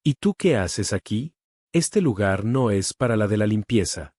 ¿Y tú qué haces aquí? Este lugar no es para la de la limpieza.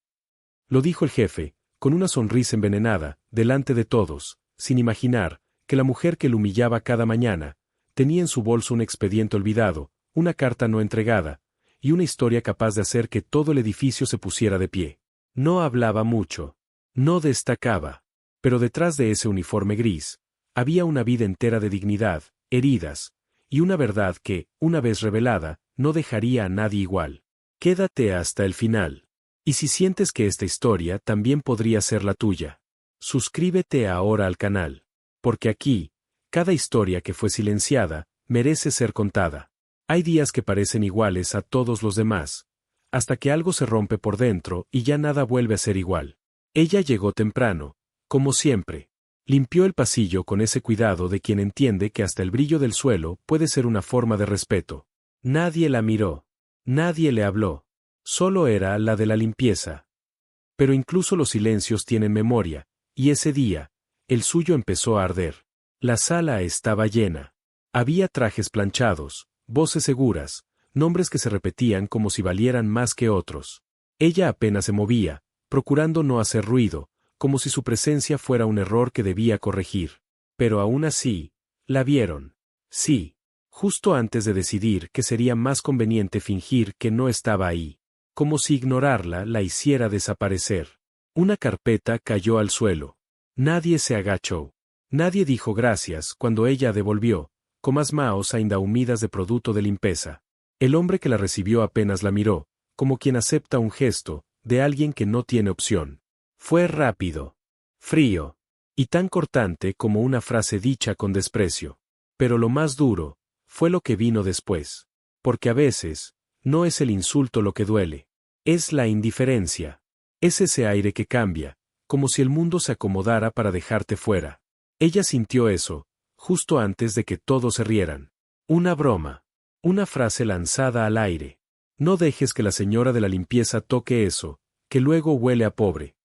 Lo dijo el jefe, con una sonrisa envenenada, delante de todos, sin imaginar que la mujer que lo humillaba cada mañana tenía en su bolso un expediente olvidado, una carta no entregada, y una historia capaz de hacer que todo el edificio se pusiera de pie. No hablaba mucho. No destacaba. Pero detrás de ese uniforme gris, había una vida entera de dignidad, heridas, y una verdad que, una vez revelada, no dejaría a nadie igual. Quédate hasta el final. Y si sientes que esta historia también podría ser la tuya, suscríbete ahora al canal. Porque aquí, cada historia que fue silenciada, merece ser contada. Hay días que parecen iguales a todos los demás, hasta que algo se rompe por dentro y ya nada vuelve a ser igual. Ella llegó temprano, como siempre. Limpió el pasillo con ese cuidado de quien entiende que hasta el brillo del suelo puede ser una forma de respeto. Nadie la miró. Nadie le habló. Solo era la de la limpieza. Pero incluso los silencios tienen memoria, y ese día, el suyo empezó a arder. La sala estaba llena. Había trajes planchados, voces seguras, nombres que se repetían como si valieran más que otros. Ella apenas se movía, procurando no hacer ruido, como si su presencia fuera un error que debía corregir. Pero aún así, la vieron. Sí, justo antes de decidir que sería más conveniente fingir que no estaba ahí, como si ignorarla la hiciera desaparecer. Una carpeta cayó al suelo. Nadie se agachó. Nadie dijo gracias cuando ella devolvió, con más manos ainda humidas de producto de limpieza. El hombre que la recibió apenas la miró, como quien acepta un gesto, de alguien que no tiene opción. Fue rápido, frío, y tan cortante como una frase dicha con desprecio. Pero lo más duro, fue lo que vino después. Porque a veces, no es el insulto lo que duele, es la indiferencia. Es ese aire que cambia, como si el mundo se acomodara para dejarte fuera. Ella sintió eso, justo antes de que todos se rieran. Una broma. Una frase lanzada al aire. No dejes que la señora de la limpieza toque eso, que luego huele a pobre.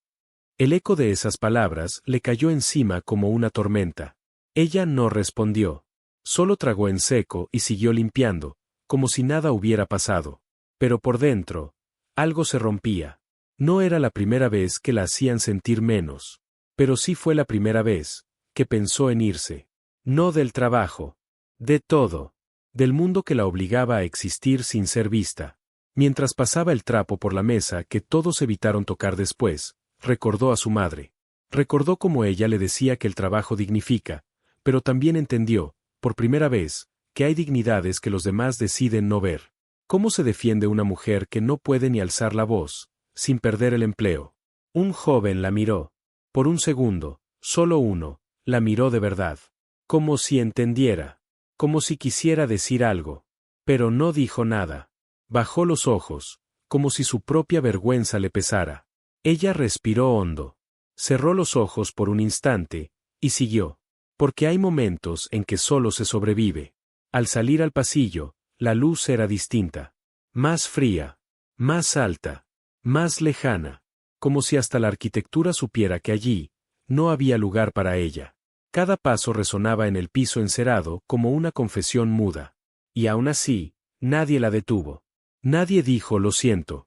El eco de esas palabras le cayó encima como una tormenta. Ella no respondió. Solo tragó en seco y siguió limpiando, como si nada hubiera pasado. Pero por dentro, algo se rompía. No era la primera vez que la hacían sentir menos. Pero sí fue la primera vez que pensó en irse. No del trabajo. De todo. Del mundo que la obligaba a existir sin ser vista. Mientras pasaba el trapo por la mesa que todos evitaron tocar después, recordó a su madre. Recordó cómo ella le decía que el trabajo dignifica, pero también entendió, por primera vez, que hay dignidades que los demás deciden no ver. ¿Cómo se defiende una mujer que no puede ni alzar la voz, sin perder el empleo? Un joven la miró. Por un segundo, solo uno, la miró de verdad. Como si entendiera. Como si quisiera decir algo. Pero no dijo nada. Bajó los ojos, como si su propia vergüenza le pesara. Ella respiró hondo. Cerró los ojos por un instante, y siguió. Porque hay momentos en que solo se sobrevive. Al salir al pasillo, la luz era distinta. Más fría. Más alta. Más lejana. Como si hasta la arquitectura supiera que allí no había lugar para ella. Cada paso resonaba en el piso encerado como una confesión muda. Y aún así, nadie la detuvo. Nadie dijo lo siento.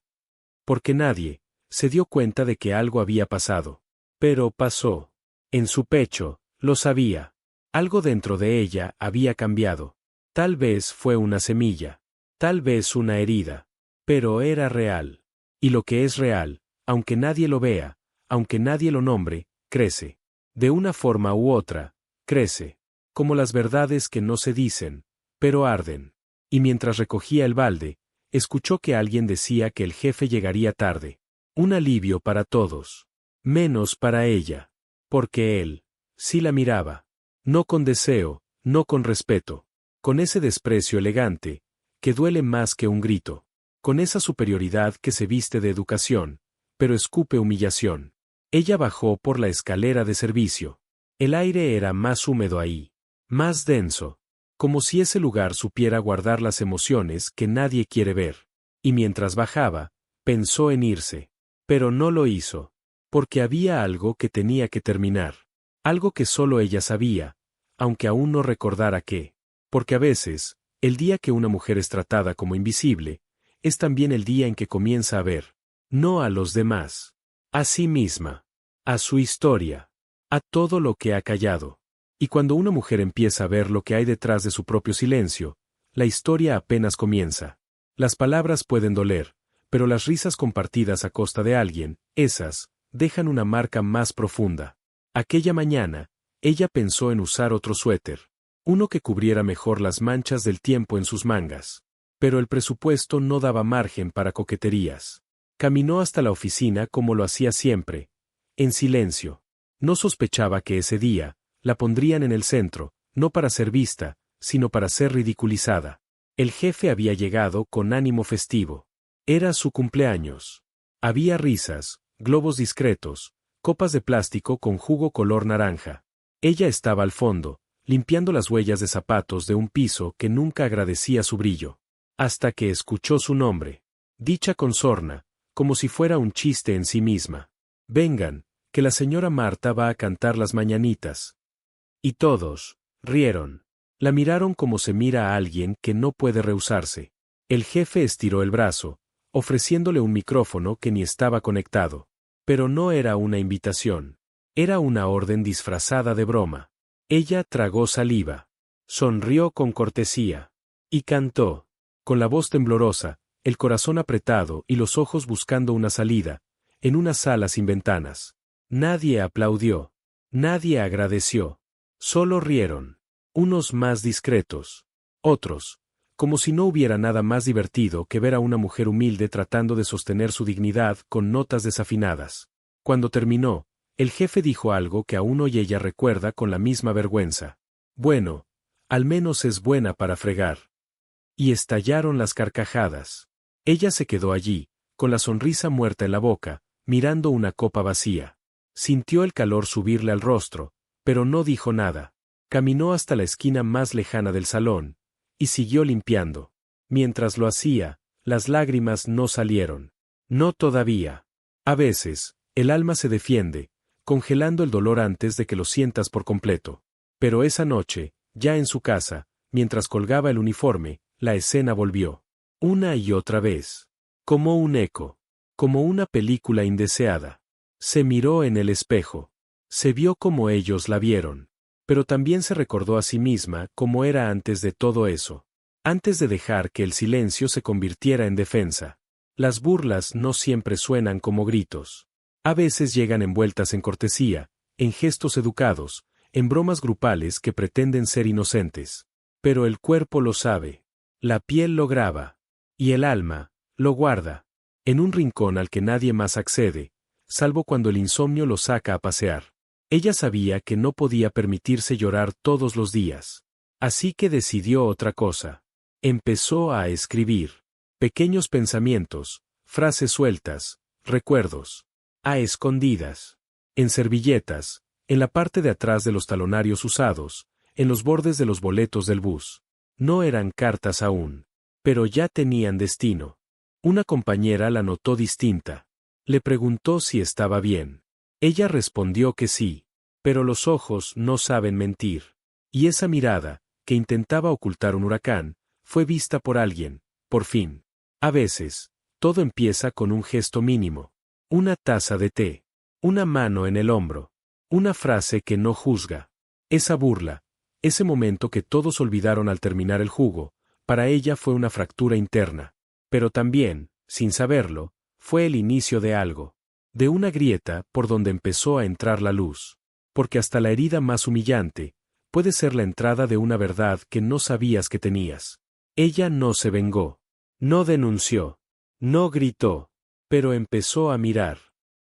Porque nadie se dio cuenta de que algo había pasado. Pero pasó. En su pecho, lo sabía. Algo dentro de ella había cambiado. Tal vez fue una semilla. Tal vez una herida. Pero era real. Y lo que es real, aunque nadie lo vea, aunque nadie lo nombre, crece. De una forma u otra, crece. Como las verdades que no se dicen, pero arden. Y mientras recogía el balde, escuchó que alguien decía que el jefe llegaría tarde. Un alivio para todos. Menos para ella. Porque él sí la miraba. No con deseo, no con respeto. Con ese desprecio elegante, que duele más que un grito. Con esa superioridad que se viste de educación, pero escupe humillación. Ella bajó por la escalera de servicio. El aire era más húmedo ahí. Más denso. Como si ese lugar supiera guardar las emociones que nadie quiere ver. Y mientras bajaba, pensó en irse. Pero no lo hizo. Porque había algo que tenía que terminar. Algo que solo ella sabía, aunque aún no recordara qué. Porque a veces, El día que una mujer es tratada como invisible, es también el día en que comienza a ver, no a los demás, a sí misma, a su historia, a todo lo que ha callado. Y cuando una mujer empieza a ver lo que hay detrás de su propio silencio, la historia apenas comienza. Las palabras pueden doler, pero las risas compartidas a costa de alguien, esas, dejan una marca más profunda. Aquella mañana, ella pensó en usar otro suéter, uno que cubriera mejor las manchas del tiempo en sus mangas. Pero el presupuesto no daba margen para coqueterías. Caminó hasta la oficina como lo hacía siempre, en silencio. No sospechaba que ese día, la pondrían en el centro, no para ser vista, sino para ser ridiculizada. El jefe había llegado con ánimo festivo. Era su cumpleaños. Había risas, globos discretos, copas de plástico con jugo color naranja. Ella estaba al fondo, limpiando las huellas de zapatos de un piso que nunca agradecía su brillo. Hasta que escuchó su nombre. Dicha con sorna, como si fuera un chiste en sí misma. Vengan, que la señora Marta va a cantar las mañanitas. Y todos, rieron. La miraron como se mira a alguien que no puede rehusarse. El jefe estiró el brazo, ofreciéndole un micrófono que ni estaba conectado. Pero no era una invitación. Era una orden disfrazada de broma. Ella tragó saliva. Sonrió con cortesía. Y cantó. Con la voz temblorosa, el corazón apretado y los ojos buscando una salida, en una sala sin ventanas. Nadie aplaudió. Nadie agradeció. Solo rieron. Unos más discretos. Otros, como si no hubiera nada más divertido que ver a una mujer humilde tratando de sostener su dignidad con notas desafinadas. Cuando terminó, el jefe dijo algo que aún hoy ella recuerda con la misma vergüenza. Bueno, al menos es buena para fregar. Y estallaron las carcajadas. Ella se quedó allí, con la sonrisa muerta en la boca, mirando una copa vacía. Sintió el calor subirle al rostro, pero no dijo nada. Caminó hasta la esquina más lejana del salón, y siguió limpiando. Mientras lo hacía, las lágrimas no salieron. No todavía. A veces, el alma se defiende, congelando el dolor antes de que lo sientas por completo. Pero esa noche, ya en su casa, mientras colgaba el uniforme, la escena volvió. Una y otra vez. Como un eco. Como una película indeseada. Se miró en el espejo. Se vio como ellos la vieron. Pero también se recordó a sí misma cómo era antes de todo eso. Antes de dejar que el silencio se convirtiera en defensa. Las burlas no siempre suenan como gritos. A veces llegan envueltas en cortesía, en gestos educados, en bromas grupales que pretenden ser inocentes. Pero el cuerpo lo sabe. La piel lo graba. Y el alma, lo guarda. En un rincón al que nadie más accede, salvo cuando el insomnio lo saca a pasear. Ella sabía que no podía permitirse llorar todos los días. Así que decidió otra cosa. Empezó a escribir. Pequeños pensamientos, frases sueltas, recuerdos. A escondidas. En servilletas, en la parte de atrás de los talonarios usados, en los bordes de los boletos del bus. No eran cartas aún. Pero ya tenían destino. Una compañera la notó distinta. Le preguntó si estaba bien. Ella respondió que sí. Pero los ojos no saben mentir. Y esa mirada, que intentaba ocultar un huracán, fue vista por alguien, por fin. A veces, todo empieza con un gesto mínimo. Una taza de té. Una mano en el hombro. Una frase que no juzga. Esa burla, ese momento que todos olvidaron al terminar el jugo, para ella fue una fractura interna. Pero también, sin saberlo, fue el inicio de algo. De una grieta por donde empezó a entrar la luz. Porque hasta la herida más humillante, puede ser la entrada de una verdad que no sabías que tenías. Ella no se vengó. No denunció. No gritó. Pero empezó a mirar.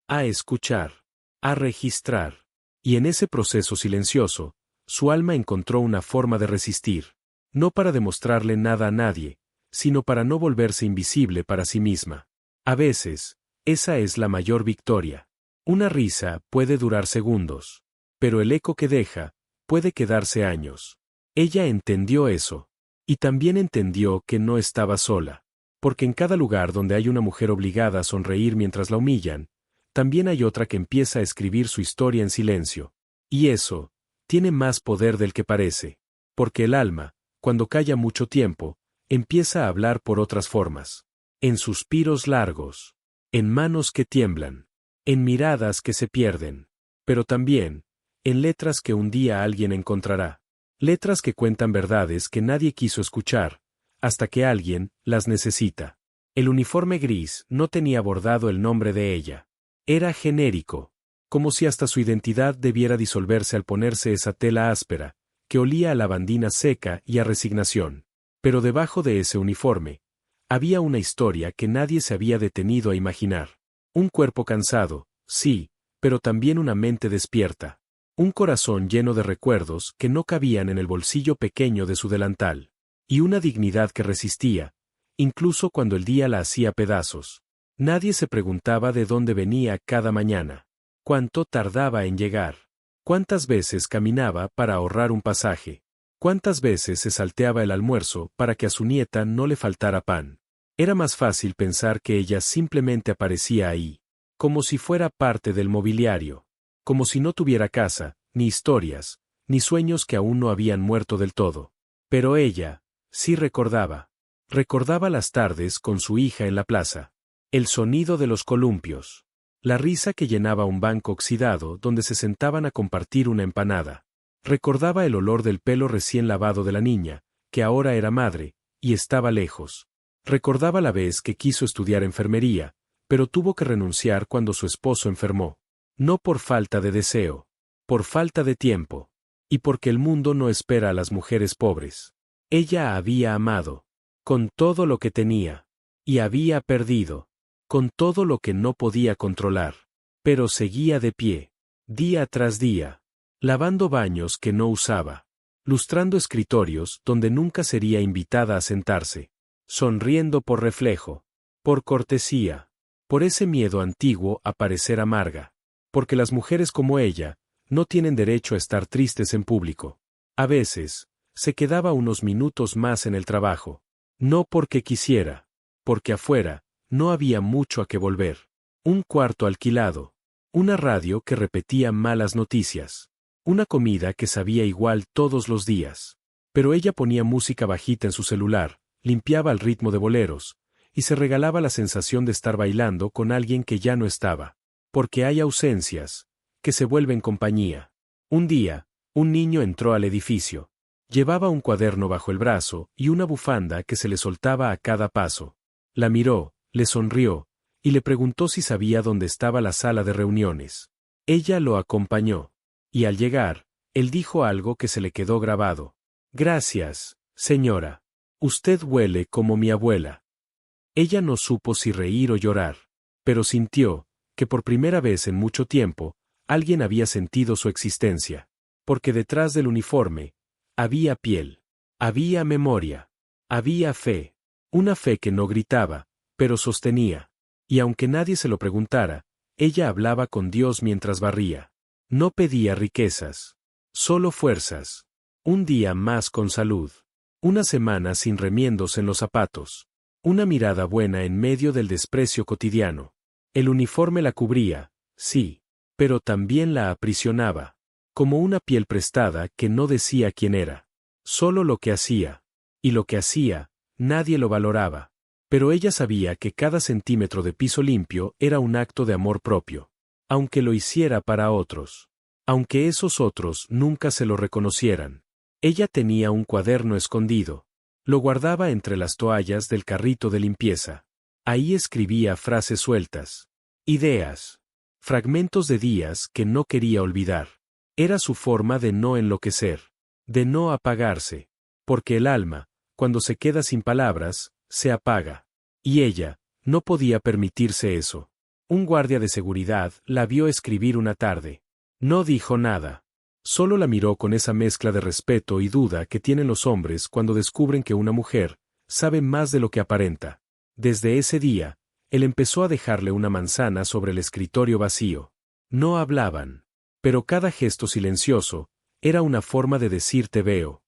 A escuchar. A registrar. Y en ese proceso silencioso, su alma encontró una forma de resistir. No para demostrarle nada a nadie, sino para no volverse invisible para sí misma. A veces, esa es la mayor victoria. Una risa puede durar segundos. Pero el eco que deja, puede quedarse años. Ella entendió eso. Y también entendió que no estaba sola. Porque en cada lugar donde hay una mujer obligada a sonreír mientras la humillan, también hay otra que empieza a escribir su historia en silencio. Y eso, tiene más poder del que parece. Porque el alma, cuando calla mucho tiempo, empieza a hablar por otras formas. En suspiros largos, en manos que tiemblan, en miradas que se pierden, pero también, en letras que un día alguien encontrará. Letras que cuentan verdades que nadie quiso escuchar, hasta que alguien las necesita. El uniforme gris no tenía bordado el nombre de ella. Era genérico, como si hasta su identidad debiera disolverse al ponerse esa tela áspera, que olía a lavandina seca y a resignación. Pero debajo de ese uniforme, había una historia que nadie se había detenido a imaginar. Un cuerpo cansado, sí, pero también una mente despierta. Un corazón lleno de recuerdos que no cabían en el bolsillo pequeño de su delantal. Y una dignidad que resistía, incluso cuando el día la hacía pedazos. Nadie se preguntaba de dónde venía cada mañana. Cuánto tardaba en llegar. Cuántas veces caminaba para ahorrar un pasaje. Cuántas veces se salteaba el almuerzo para que a su nieta no le faltara pan. Era más fácil pensar que ella simplemente aparecía ahí, como si fuera parte del mobiliario. Como si no tuviera casa, ni historias, ni sueños que aún no habían muerto del todo. Pero ella, sí recordaba. Recordaba las tardes con su hija en la plaza. El sonido de los columpios. La risa que llenaba un banco oxidado donde se sentaban a compartir una empanada. Recordaba el olor del pelo recién lavado de la niña, que ahora era madre, y estaba lejos. Recordaba la vez que quiso estudiar enfermería, pero tuvo que renunciar cuando su esposo enfermó. No por falta de deseo, por falta de tiempo, y porque el mundo no espera a las mujeres pobres. Ella había amado, con todo lo que tenía, y había perdido, con todo lo que no podía controlar, pero seguía de pie, día tras día, lavando baños que no usaba, lustrando escritorios donde nunca sería invitada a sentarse, sonriendo por reflejo, por cortesía, por ese miedo antiguo a parecer amarga. Porque las mujeres como ella, no tienen derecho a estar tristes en público. A veces, se quedaba unos minutos más en el trabajo. No porque quisiera, porque afuera, no había mucho a que volver. Un cuarto alquilado. Una radio que repetía malas noticias. Una comida que sabía igual todos los días. Pero ella ponía música bajita en su celular, limpiaba al ritmo de boleros, y se regalaba la sensación de estar bailando con alguien que ya no estaba. Porque hay ausencias, que se vuelven compañía. Un día, un niño entró al edificio. Llevaba un cuaderno bajo el brazo y una bufanda que se le soltaba a cada paso. La miró, le sonrió, y le preguntó si sabía dónde estaba la sala de reuniones. Ella lo acompañó. Y al llegar, él dijo algo que se le quedó grabado. Gracias, señora. Usted huele como mi abuela. Ella no supo si reír o llorar, pero sintió, que por primera vez en mucho tiempo, alguien había sentido su existencia. Porque detrás del uniforme, había piel, había memoria, había fe. Una fe que no gritaba, pero sostenía. Y aunque nadie se lo preguntara, ella hablaba con Dios mientras barría. No pedía riquezas, solo fuerzas. Un día más con salud. Una semana sin remiendos en los zapatos. Una mirada buena en medio del desprecio cotidiano. El uniforme la cubría, sí, pero también la aprisionaba, como una piel prestada que no decía quién era, solo lo que hacía, y lo que hacía, nadie lo valoraba, pero ella sabía que cada centímetro de piso limpio era un acto de amor propio, aunque lo hiciera para otros, aunque esos otros nunca se lo reconocieran. Ella tenía un cuaderno escondido, lo guardaba entre las toallas del carrito de limpieza. Ahí escribía frases sueltas, ideas, fragmentos de días que no quería olvidar. Era su forma de no enloquecer, de no apagarse, porque el alma, cuando se queda sin palabras, se apaga. Y ella, no podía permitirse eso. Un guardia de seguridad la vio escribir una tarde. No dijo nada. Solo la miró con esa mezcla de respeto y duda que tienen los hombres cuando descubren que una mujer sabe más de lo que aparenta. Desde ese día, él empezó a dejarle una manzana sobre el escritorio vacío. No hablaban, pero cada gesto silencioso era una forma de decir te veo.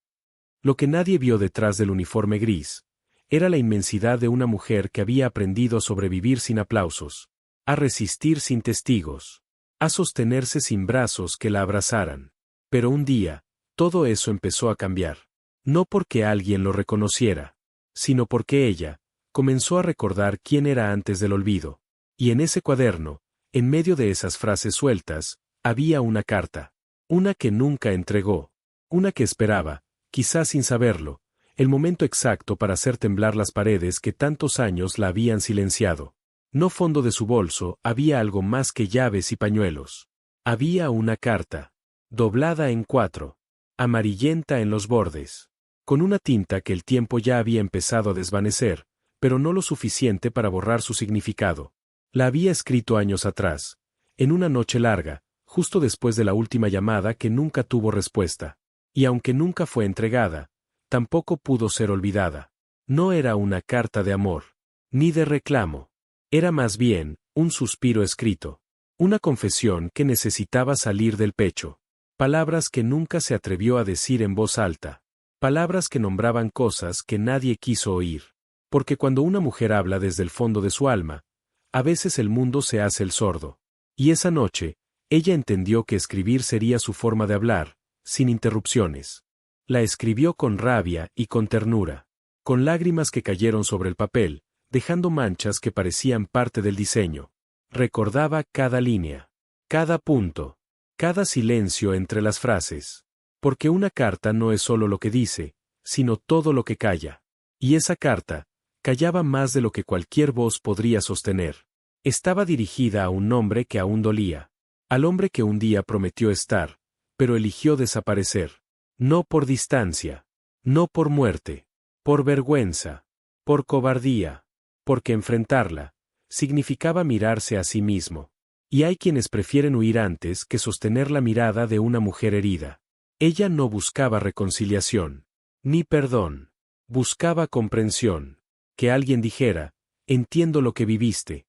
Lo que nadie vio detrás del uniforme gris era la inmensidad de una mujer que había aprendido a sobrevivir sin aplausos, a resistir sin testigos, a sostenerse sin brazos que la abrazaran. Pero un día, todo eso empezó a cambiar. No porque alguien lo reconociera, sino porque ella comenzó a recordar quién era antes del olvido. Y en ese cuaderno, en medio de esas frases sueltas, había una carta. Una que nunca entregó. Una que esperaba, quizás sin saberlo, el momento exacto para hacer temblar las paredes que tantos años la habían silenciado. No fondo de su bolso había algo más que llaves y pañuelos. Había una carta, doblada en 4, amarillenta en los bordes, con una tinta que el tiempo ya había empezado a desvanecer, pero no lo suficiente para borrar su significado. La había escrito años atrás, en una noche larga, justo después de la última llamada que nunca tuvo respuesta. Y aunque nunca fue entregada, tampoco pudo ser olvidada. No era una carta de amor, ni de reclamo. Era más bien un suspiro escrito, una confesión que necesitaba salir del pecho. Palabras que nunca se atrevió a decir en voz alta. Palabras que nombraban cosas que nadie quiso oír. Porque cuando una mujer habla desde el fondo de su alma, a veces el mundo se hace el sordo. Y esa noche, ella entendió que escribir sería su forma de hablar, sin interrupciones. La escribió con rabia y con ternura, con lágrimas que cayeron sobre el papel, dejando manchas que parecían parte del diseño. Recordaba cada línea, cada punto, cada silencio entre las frases. Porque una carta no es solo lo que dice, sino todo lo que calla. Y esa carta callaba más de lo que cualquier voz podría sostener. Estaba dirigida a un hombre que aún dolía, al hombre que un día prometió estar, pero eligió desaparecer. No por distancia, no por muerte, por vergüenza, por cobardía, porque enfrentarla significaba mirarse a sí mismo. Y hay quienes prefieren huir antes que sostener la mirada de una mujer herida. Ella no buscaba reconciliación, ni perdón. Buscaba comprensión. Que alguien dijera, entiendo lo que viviste.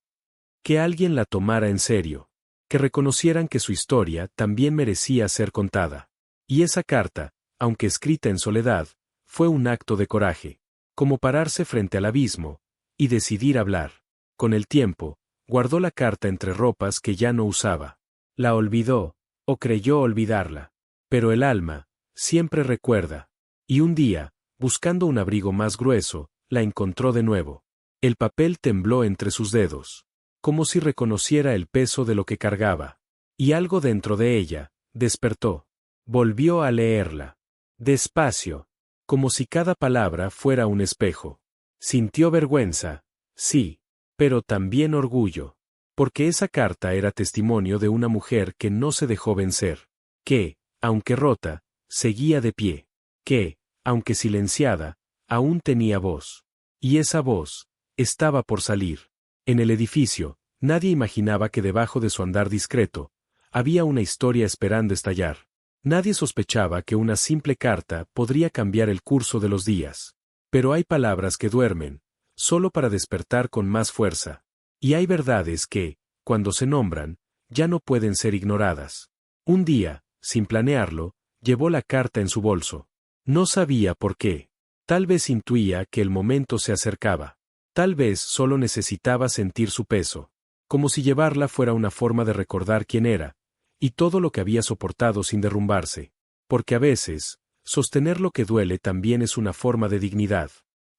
Que alguien la tomara en serio. Que reconocieran que su historia también merecía ser contada. Y esa carta, aunque escrita en soledad, fue un acto de coraje. Como pararse frente al abismo y decidir hablar. Con el tiempo, guardó la carta entre ropas que ya no usaba. La olvidó, o creyó olvidarla. Pero el alma siempre recuerda. Y un día, buscando un abrigo más grueso, la encontró de nuevo. El papel tembló entre sus dedos, como si reconociera el peso de lo que cargaba. Y algo dentro de ella despertó. Volvió a leerla. Despacio, como si cada palabra fuera un espejo. Sintió vergüenza, sí, pero también orgullo. Porque esa carta era testimonio de una mujer que no se dejó vencer. Que, aunque rota, seguía de pie. Que, aunque silenciada, aún tenía voz. Y esa voz estaba por salir. En el edificio, nadie imaginaba que debajo de su andar discreto, había una historia esperando estallar. Nadie sospechaba que una simple carta podría cambiar el curso de los días. Pero hay palabras que duermen, solo para despertar con más fuerza. Y hay verdades que, cuando se nombran, ya no pueden ser ignoradas. Un día, sin planearlo, llevó la carta en su bolso. No sabía por qué. Tal vez intuía que el momento se acercaba. Tal vez solo necesitaba sentir su peso. Como si llevarla fuera una forma de recordar quién era, y todo lo que había soportado sin derrumbarse. Porque a veces, sostener lo que duele también es una forma de dignidad.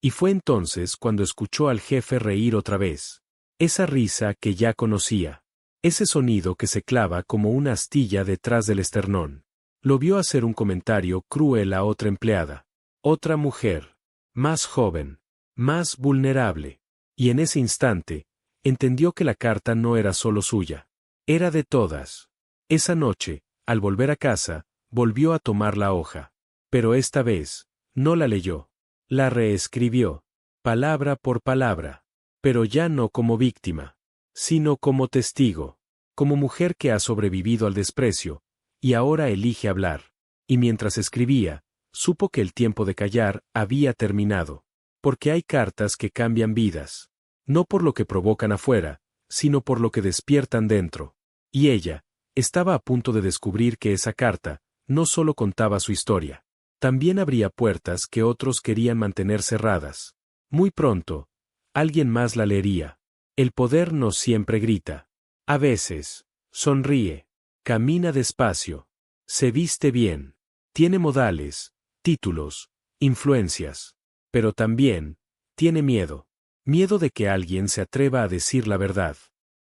Y fue entonces cuando escuchó al jefe reír otra vez. Esa risa que ya conocía. Ese sonido que se clava como una astilla detrás del esternón. Lo vio hacer un comentario cruel a otra empleada. Otra mujer. Más joven. Más vulnerable. Y en ese instante, entendió que la carta no era solo suya. Era de todas. Esa noche, al volver a casa, volvió a tomar la hoja. Pero esta vez, no la leyó. La reescribió. Palabra por palabra. Pero ya no como víctima, sino como testigo. Como mujer que ha sobrevivido al desprecio, y ahora elige hablar. Y mientras escribía, supo que el tiempo de callar había terminado. Porque hay cartas que cambian vidas. No por lo que provocan afuera, sino por lo que despiertan dentro. Y ella estaba a punto de descubrir que esa carta no solo contaba su historia. También abría puertas que otros querían mantener cerradas. Muy pronto, alguien más la leería. El poder no siempre grita. A veces, sonríe. Camina despacio. Se viste bien. Tiene modales, títulos, influencias. Pero también, tiene miedo. Miedo de que alguien se atreva a decir la verdad.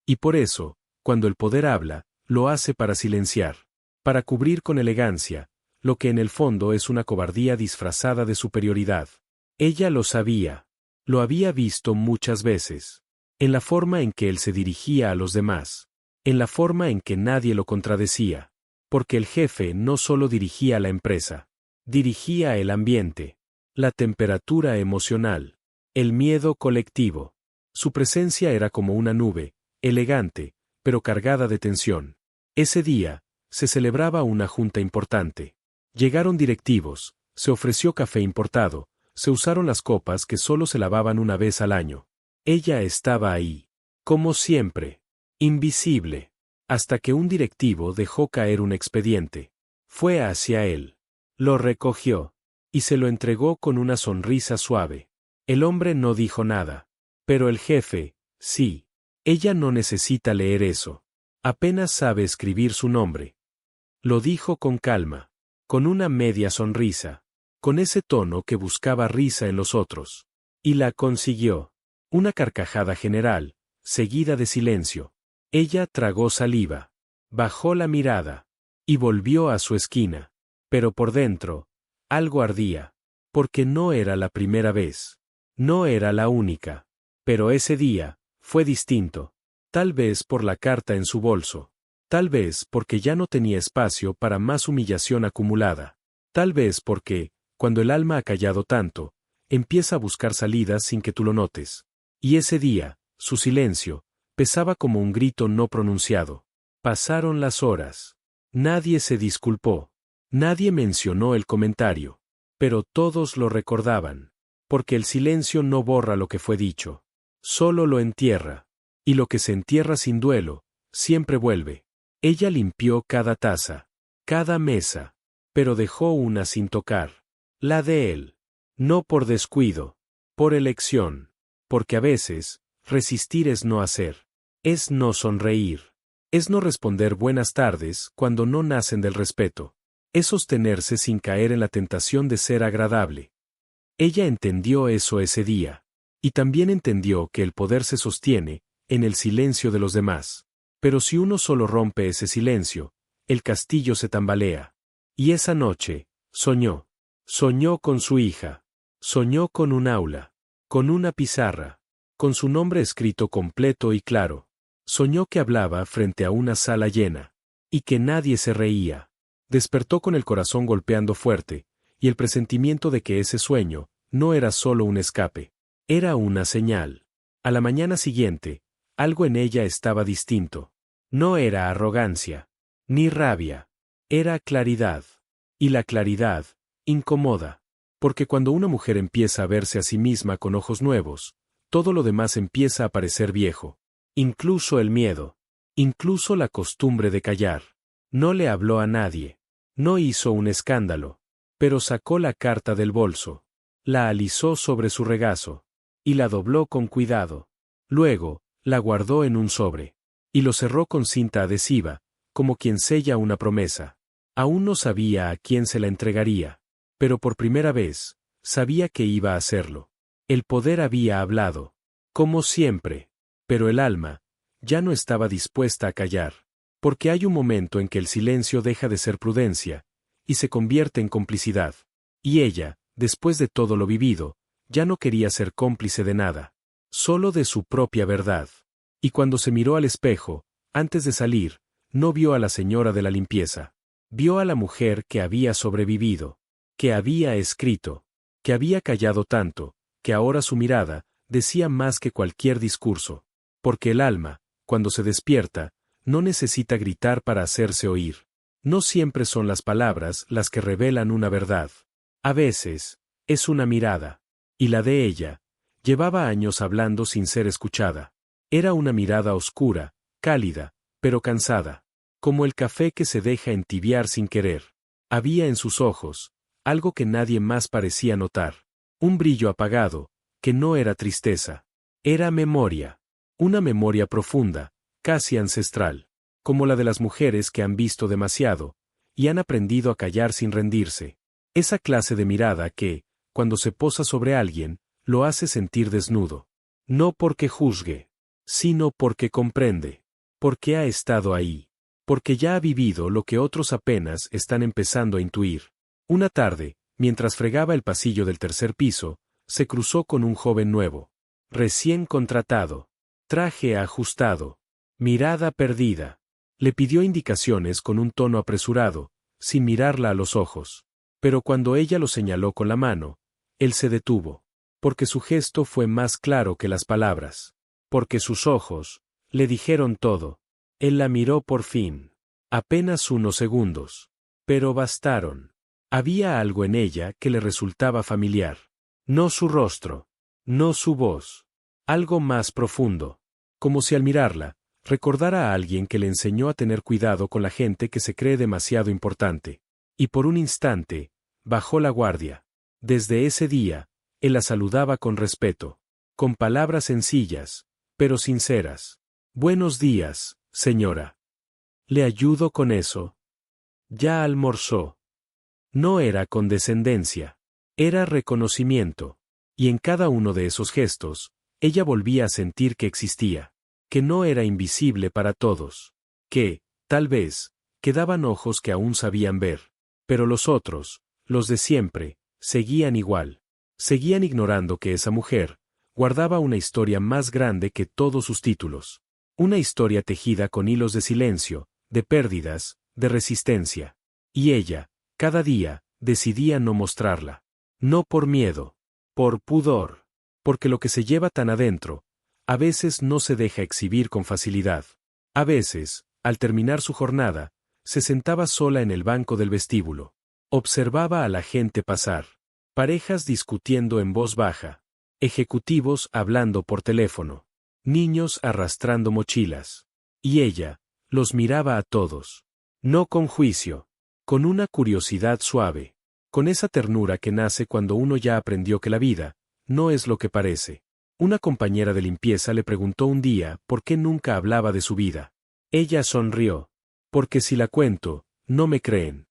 Y por eso, cuando el poder habla, lo hace para silenciar. Para cubrir con elegancia, lo que en el fondo es una cobardía disfrazada de superioridad. Ella lo sabía. Lo había visto muchas veces. En la forma en que él se dirigía a los demás. En la forma en que nadie lo contradecía. Porque el jefe no solo dirigía la empresa. Dirigía el ambiente. La temperatura emocional. El miedo colectivo. Su presencia era como una nube, elegante, pero cargada de tensión. Ese día, se celebraba una junta importante. Llegaron directivos, se ofreció café importado, se usaron las copas que solo se lavaban una vez al año. Ella estaba ahí. Como siempre. Invisible. Hasta que un directivo dejó caer un expediente. Fue hacia él. Lo recogió. Y se lo entregó con una sonrisa suave. El hombre no dijo nada. Pero el jefe, sí. Ella no necesita leer eso. Apenas sabe escribir su nombre. Lo dijo con calma. Con una media sonrisa. Con ese tono que buscaba risa en los otros. Y la consiguió. Una carcajada general, seguida de silencio. Ella tragó saliva. Bajó la mirada. Y volvió a su esquina. Pero por dentro, algo ardía. Porque no era la primera vez. No era la única. Pero ese día, fue distinto. Tal vez por la carta en su bolso. Tal vez porque ya no tenía espacio para más humillación acumulada. Tal vez porque, cuando el alma ha callado tanto, empieza a buscar salidas sin que tú lo notes. Y ese día, su silencio, pesaba como un grito no pronunciado. Pasaron las horas. Nadie se disculpó. Nadie mencionó el comentario. Pero todos lo recordaban. Porque el silencio no borra lo que fue dicho. Solo lo entierra. Y lo que se entierra sin duelo, siempre vuelve. Ella limpió cada taza, cada mesa. Pero dejó una sin tocar. La de él. No por descuido. Por elección. Porque a veces, resistir es no hacer. Es no sonreír. Es no responder buenas tardes cuando no nacen del respeto. Es sostenerse sin caer en la tentación de ser agradable. Ella entendió eso ese día. Y también entendió que el poder se sostiene en el silencio de los demás. Pero si uno solo rompe ese silencio, el castillo se tambalea. Y esa noche, soñó. Soñó con su hija. Soñó con un aula. Con una pizarra. Con su nombre escrito completo y claro. Soñó que hablaba frente a una sala llena. Y que nadie se reía. Despertó con el corazón golpeando fuerte, y el presentimiento de que ese sueño no era solo un escape. Era una señal. A la mañana siguiente, algo en ella estaba distinto. No era arrogancia. Ni rabia. Era claridad. Y la claridad, incomoda. Porque cuando una mujer empieza a verse a sí misma con ojos nuevos, todo lo demás empieza a parecer viejo. Incluso el miedo. Incluso la costumbre de callar. No le habló a nadie. No hizo un escándalo. Pero sacó la carta del bolso. La alisó sobre su regazo. Y la dobló con cuidado. Luego, la guardó en un sobre. Y lo cerró con cinta adhesiva, como quien sella una promesa. Aún no sabía a quién se la entregaría. Pero por primera vez, sabía que iba a hacerlo. El poder había hablado. Como siempre. Pero el alma, ya no estaba dispuesta a callar. Porque hay un momento en que el silencio deja de ser prudencia, y se convierte en complicidad. Y ella, después de todo lo vivido, ya no quería ser cómplice de nada. Solo de su propia verdad. Y cuando se miró al espejo, antes de salir, no vio a la señora de la limpieza. Vio a la mujer que había sobrevivido. Que había escrito. Que había callado tanto, que ahora su mirada decía más que cualquier discurso. Porque el alma, cuando se despierta, no necesita gritar para hacerse oír. No siempre son las palabras las que revelan una verdad. A veces, es una mirada. Y la de ella, llevaba años hablando sin ser escuchada. Era una mirada oscura, cálida, pero cansada. Como el café que se deja entibiar sin querer. Había en sus ojos, algo que nadie más parecía notar. Un brillo apagado, que no era tristeza. Era memoria. Una memoria profunda, casi ancestral. Como la de las mujeres que han visto demasiado, y han aprendido a callar sin rendirse. Esa clase de mirada que, cuando se posa sobre alguien, lo hace sentir desnudo. No porque juzgue, sino porque comprende. Porque ha estado ahí. Porque ya ha vivido lo que otros apenas están empezando a intuir. Una tarde, mientras fregaba el pasillo del tercer piso, se cruzó con un joven nuevo. Recién contratado. Traje ajustado. Mirada perdida. Le pidió indicaciones con un tono apresurado, sin mirarla a los ojos. Pero cuando ella lo señaló con la mano, él se detuvo. Porque su gesto fue más claro que las palabras. Porque sus ojos le dijeron todo. Él la miró por fin. Apenas unos segundos. Pero bastaron. Había algo en ella que le resultaba familiar. No su rostro. No su voz. Algo más profundo. Como si al mirarla, recordara a alguien que le enseñó a tener cuidado con la gente que se cree demasiado importante. Y por un instante, bajó la guardia. Desde ese día, él la saludaba con respeto. Con palabras sencillas, pero sinceras. Buenos días, señora. ¿Le ayudo con eso? Ya almorzó. No era condescendencia. Era reconocimiento. Y en cada uno de esos gestos, ella volvía a sentir que existía. Que no era invisible para todos. Que, tal vez, quedaban ojos que aún sabían ver. Pero los otros, los de siempre, seguían igual. Seguían ignorando que esa mujer guardaba una historia más grande que todos sus títulos. Una historia tejida con hilos de silencio, de pérdidas, de resistencia. Y ella, cada día, decidía no mostrarla. No por miedo. Por pudor. Porque lo que se lleva tan adentro, a veces no se deja exhibir con facilidad. A veces, al terminar su jornada, se sentaba sola en el banco del vestíbulo. Observaba a la gente pasar. Parejas discutiendo en voz baja. Ejecutivos hablando por teléfono. Niños arrastrando mochilas. Y ella, los miraba a todos. No con juicio. Con una curiosidad suave. Con esa ternura que nace cuando uno ya aprendió que la vida no es lo que parece. Una compañera de limpieza le preguntó un día por qué nunca hablaba de su vida. Ella sonrió. Porque si la cuento, no me creen.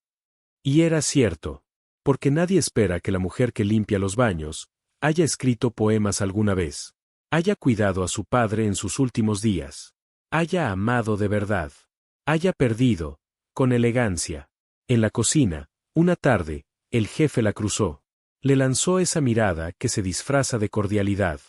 Y era cierto. Porque nadie espera que la mujer que limpia los baños haya escrito poemas alguna vez. Haya cuidado a su padre en sus últimos días. Haya amado de verdad. Haya perdido, con elegancia. En la cocina, una tarde, el jefe la cruzó. Le lanzó esa mirada que se disfraza de cordialidad.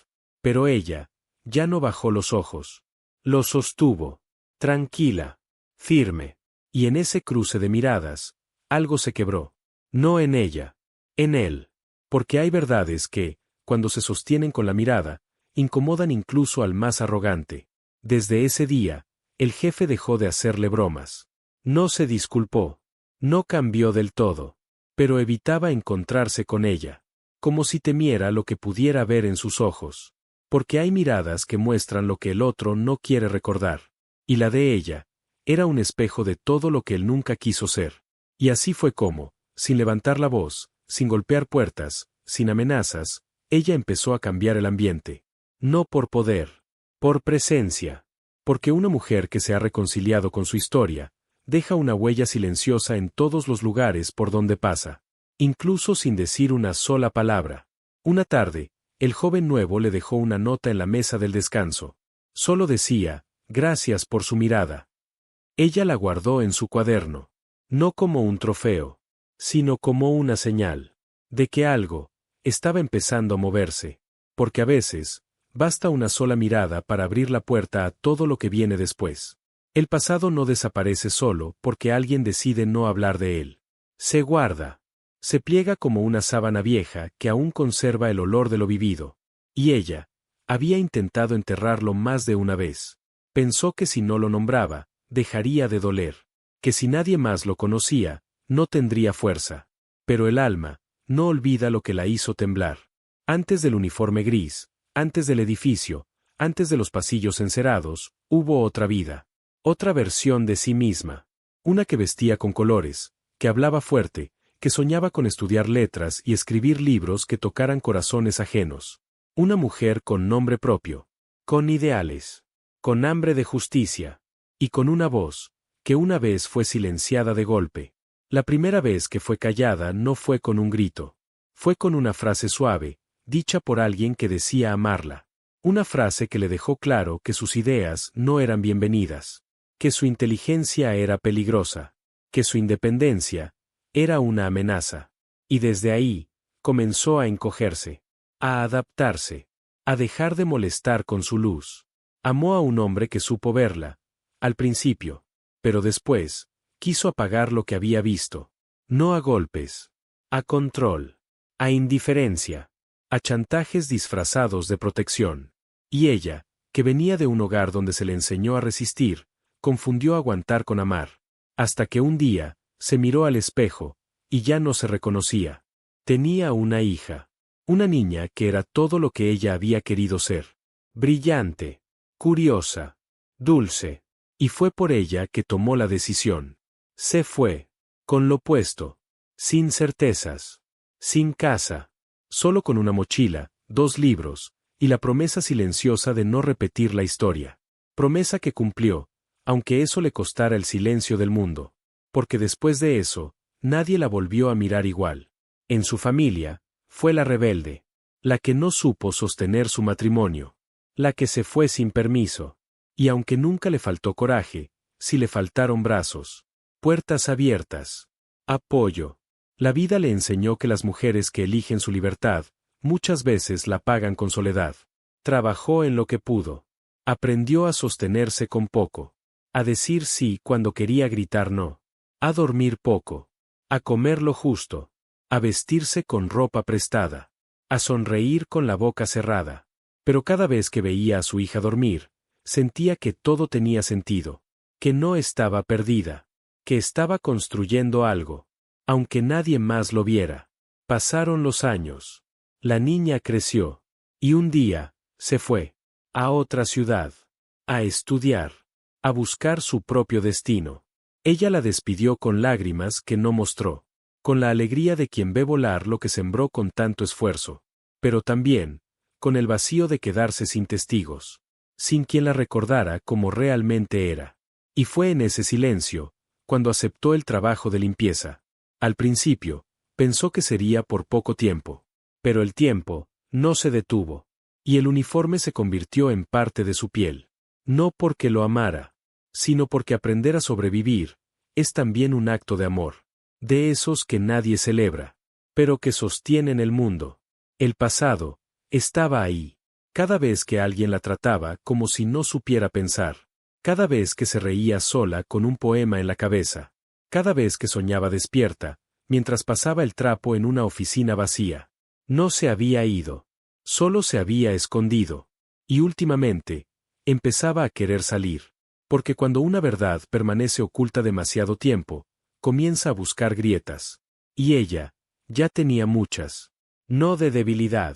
Pero ella, ya no bajó los ojos. Los sostuvo. Tranquila. Firme. Y en ese cruce de miradas, algo se quebró. No en ella. En él. Porque hay verdades que, cuando se sostienen con la mirada, incomodan incluso al más arrogante. Desde ese día, el jefe dejó de hacerle bromas. No se disculpó. No cambió del todo. Pero evitaba encontrarse con ella. Como si temiera lo que pudiera ver en sus ojos. Porque hay miradas que muestran lo que el otro no quiere recordar. Y la de ella, era un espejo de todo lo que él nunca quiso ser. Y así fue como, sin levantar la voz, sin golpear puertas, sin amenazas, ella empezó a cambiar el ambiente. No por poder. Por presencia. Porque una mujer que se ha reconciliado con su historia, deja una huella silenciosa en todos los lugares por donde pasa. Incluso sin decir una sola palabra. Una tarde, el joven nuevo le dejó una nota en la mesa del descanso. Solo decía, gracias por su mirada. Ella la guardó en su cuaderno. No como un trofeo, sino como una señal. De que algo estaba empezando a moverse. Porque a veces, basta una sola mirada para abrir la puerta a todo lo que viene después. El pasado no desaparece solo porque alguien decide no hablar de él. Se guarda. Se pliega como una sábana vieja que aún conserva el olor de lo vivido. Y ella había intentado enterrarlo más de una vez. Pensó que si no lo nombraba, dejaría de doler. Que si nadie más lo conocía, no tendría fuerza. Pero el alma no olvida lo que la hizo temblar. Antes del uniforme gris, antes del edificio, antes de los pasillos encerados, hubo otra vida. Otra versión de sí misma. Una que vestía con colores, que hablaba fuerte, que soñaba con estudiar letras y escribir libros que tocaran corazones ajenos. Una mujer con nombre propio. Con ideales. Con hambre de justicia. Y con una voz, que una vez fue silenciada de golpe. La primera vez que fue callada no fue con un grito. Fue con una frase suave, dicha por alguien que decía amarla. Una frase que le dejó claro que sus ideas no eran bienvenidas, que su inteligencia era peligrosa, que su independencia era una amenaza. Y desde ahí, comenzó a encogerse, a adaptarse, a dejar de molestar con su luz. Amó a un hombre que supo verla, al principio, pero después, quiso apagar lo que había visto. No a golpes, a control, a indiferencia, a chantajes disfrazados de protección. Y ella, que venía de un hogar donde se le enseñó a resistir, confundió aguantar con amar, hasta que un día, se miró al espejo, y ya no se reconocía. Tenía una hija, una niña que era todo lo que ella había querido ser. Brillante, curiosa, dulce, y fue por ella que tomó la decisión. Se fue, con lo puesto, sin certezas, sin casa, solo con una mochila, 2 libros, y la promesa silenciosa de no repetir la historia. Promesa que cumplió, aunque eso le costara el silencio del mundo. Porque después de eso, nadie la volvió a mirar igual. En su familia, fue la rebelde, la que no supo sostener su matrimonio, la que se fue sin permiso. Y aunque nunca le faltó coraje, sí le faltaron brazos, puertas abiertas, apoyo. La vida le enseñó que las mujeres que eligen su libertad, muchas veces la pagan con soledad. Trabajó en lo que pudo. Aprendió a sostenerse con poco, a decir sí cuando quería gritar no, a dormir poco, a comer lo justo, a vestirse con ropa prestada, a sonreír con la boca cerrada. Pero cada vez que veía a su hija dormir, sentía que todo tenía sentido, que no estaba perdida, que estaba construyendo algo, aunque nadie más lo viera. Pasaron los años. La niña creció, y un día, se fue, a otra ciudad, a estudiar, a buscar su propio destino. Ella la despidió con lágrimas que no mostró, con la alegría de quien ve volar lo que sembró con tanto esfuerzo, pero también, con el vacío de quedarse sin testigos, sin quien la recordara como realmente era. Y fue en ese silencio, cuando aceptó el trabajo de limpieza. Al principio, pensó que sería por poco tiempo, pero el tiempo no se detuvo, y el uniforme se convirtió en parte de su piel. No porque lo amara, sino porque aprender a sobrevivir es también un acto de amor, de esos que nadie celebra, pero que sostienen el mundo. El pasado estaba ahí, cada vez que alguien la trataba como si no supiera pensar, cada vez que se reía sola con un poema en la cabeza, cada vez que soñaba despierta, mientras pasaba el trapo en una oficina vacía. No se había ido, solo se había escondido, y últimamente, empezaba a querer salir, porque cuando una verdad permanece oculta demasiado tiempo, comienza a buscar grietas. Y ella, ya tenía muchas. No de debilidad,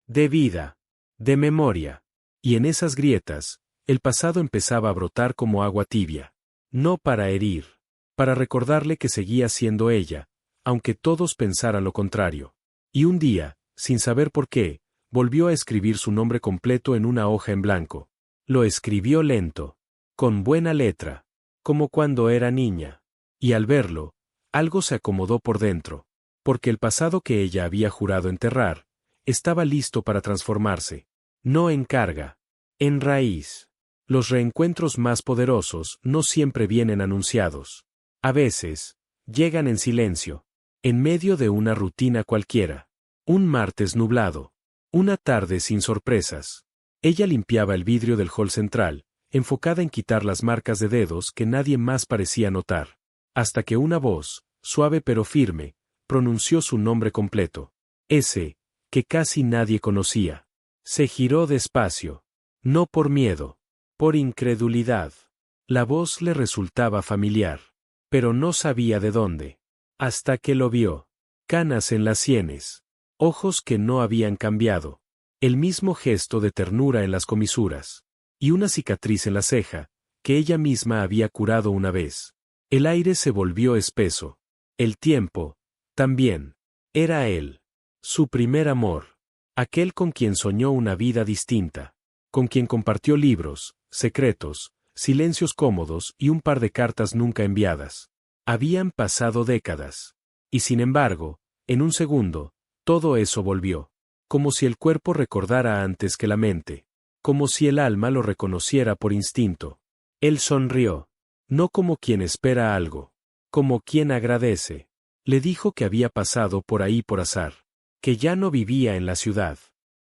de vida, de memoria. Y en esas grietas, el pasado empezaba a brotar como agua tibia. No para herir, para recordarle que seguía siendo ella, aunque todos pensaran lo contrario. Y un día, sin saber por qué, volvió a escribir su nombre completo en una hoja en blanco. Lo escribió lento, con buena letra, como cuando era niña. Y al verlo, algo se acomodó por dentro, porque el pasado que ella había jurado enterrar, estaba listo para transformarse, no en carga, en raíz. Los reencuentros más poderosos no siempre vienen anunciados. A veces, llegan en silencio, en medio de una rutina cualquiera. Un martes nublado, una tarde sin sorpresas. Ella limpiaba el vidrio del hall central, enfocada en quitar las marcas de dedos que nadie más parecía notar, hasta que una voz, suave pero firme, pronunció su nombre completo. Ese, que casi nadie conocía. Se giró despacio. No por miedo, por incredulidad. La voz le resultaba familiar, pero no sabía de dónde. Hasta que lo vio. Canas en las sienes. Ojos que no habían cambiado. El mismo gesto de ternura en las comisuras. Y una cicatriz en la ceja, que ella misma había curado una vez. El aire se volvió espeso. El tiempo, también. Era él. Su primer amor. Aquel con quien soñó una vida distinta. Con quien compartió libros, secretos, silencios cómodos y un par de cartas nunca enviadas. Habían pasado décadas. Y sin embargo, en un segundo, Todo eso volvió. Como si el cuerpo recordara antes que la mente. Como si el alma lo reconociera por instinto. Él sonrió. No como quien espera algo. Como quien agradece. Le dijo que había pasado por ahí por azar. Que ya no vivía en la ciudad.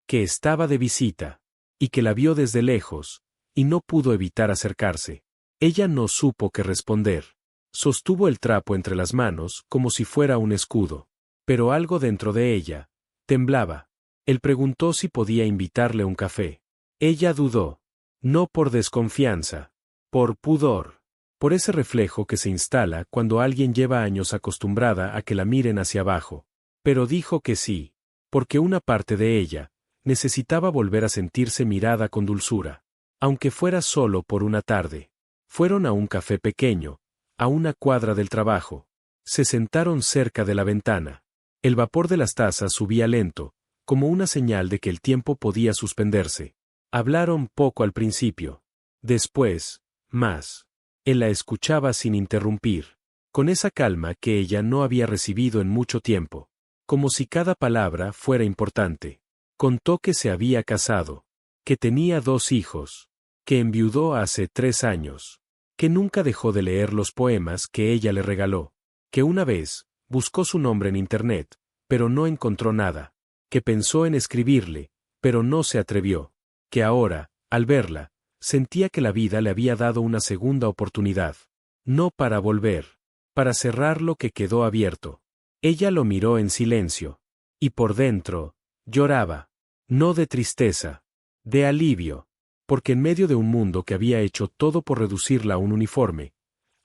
Que estaba de visita. Y que la vio desde lejos. Y no pudo evitar acercarse. Ella no supo qué responder. Sostuvo el trapo entre las manos como si fuera un escudo. Pero algo dentro de ella temblaba. Él preguntó si podía invitarle un café. Ella dudó. No por desconfianza. Por pudor. Por ese reflejo que se instala cuando alguien lleva años acostumbrada a que la miren hacia abajo. Pero dijo que sí. Porque una parte de ella necesitaba volver a sentirse mirada con dulzura. Aunque fuera solo por una tarde. Fueron a un café pequeño, a una cuadra del trabajo. Se sentaron cerca de la ventana. El vapor de las tazas subía lento, como una señal de que el tiempo podía suspenderse. Hablaron poco al principio. Después, más. Él la escuchaba sin interrumpir, con esa calma que ella no había recibido en mucho tiempo. Como si cada palabra fuera importante. Contó que se había casado, que tenía 2 hijos, que enviudó hace 3 años, que nunca dejó de leer los poemas que ella le regaló, que una vez buscó su nombre en internet, pero no encontró nada, que pensó en escribirle, pero no se atrevió, que ahora, al verla, sentía que la vida le había dado una segunda oportunidad, no para volver, para cerrar lo que quedó abierto. Ella lo miró en silencio, y por dentro, lloraba, no de tristeza, de alivio, porque en medio de un mundo que había hecho todo por reducirla a un uniforme,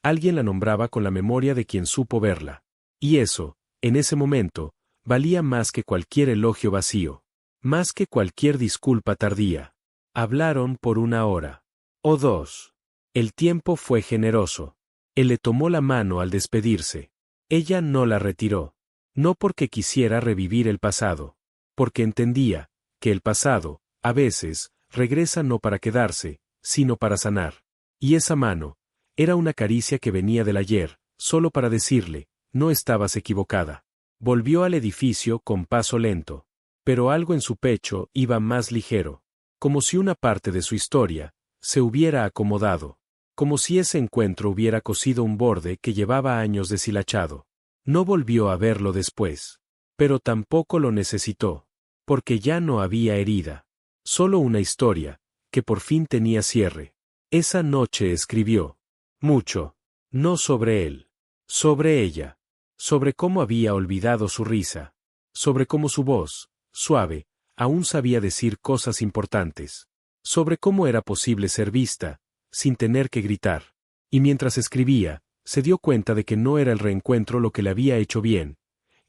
alguien la nombraba con la memoria de quien supo verla. Y eso, en ese momento, valía más que cualquier elogio vacío, más que cualquier disculpa tardía. Hablaron por 1 hora. O 2. El tiempo fue generoso. Él le tomó la mano al despedirse. Ella no la retiró. No porque quisiera revivir el pasado. Porque entendía que el pasado, a veces, regresa no para quedarse, sino para sanar. Y esa mano era una caricia que venía del ayer, solo para decirle, no estabas equivocada. Volvió al edificio con paso lento. Pero algo en su pecho iba más ligero. Como si una parte de su historia se hubiera acomodado. Como si ese encuentro hubiera cosido un borde que llevaba años deshilachado. No volvió a verlo después. Pero tampoco lo necesitó. Porque ya no había herida. Solo una historia, que por fin tenía cierre. Esa noche escribió. Mucho. No sobre él. Sobre ella. Sobre cómo había olvidado su risa. Sobre cómo su voz, suave, aún sabía decir cosas importantes. Sobre cómo era posible ser vista, sin tener que gritar. Y mientras escribía, se dio cuenta de que no era el reencuentro lo que le había hecho bien.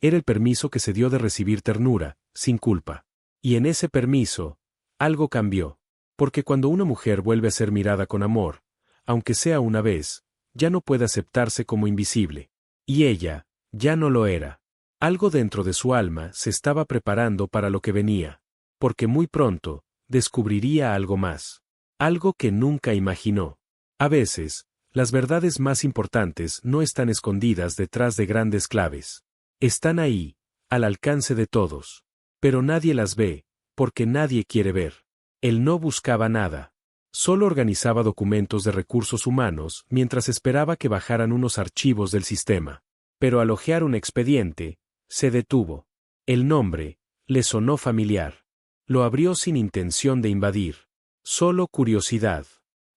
Era el permiso que se dio de recibir ternura, sin culpa. Y en ese permiso, algo cambió. Porque cuando una mujer vuelve a ser mirada con amor, aunque sea una vez, ya no puede aceptarse como invisible. Y ella, ya no lo era. Algo dentro de su alma se estaba preparando para lo que venía. Porque muy pronto, descubriría algo más. Algo que nunca imaginó. A veces, las verdades más importantes no están escondidas detrás de grandes claves. Están ahí, al alcance de todos. Pero nadie las ve, porque nadie quiere ver. Él no buscaba nada. Solo organizaba documentos de recursos humanos mientras esperaba que bajaran unos archivos del sistema. Pero al hojear un expediente, se detuvo. El nombre le sonó familiar. Lo abrió sin intención de invadir. Solo curiosidad.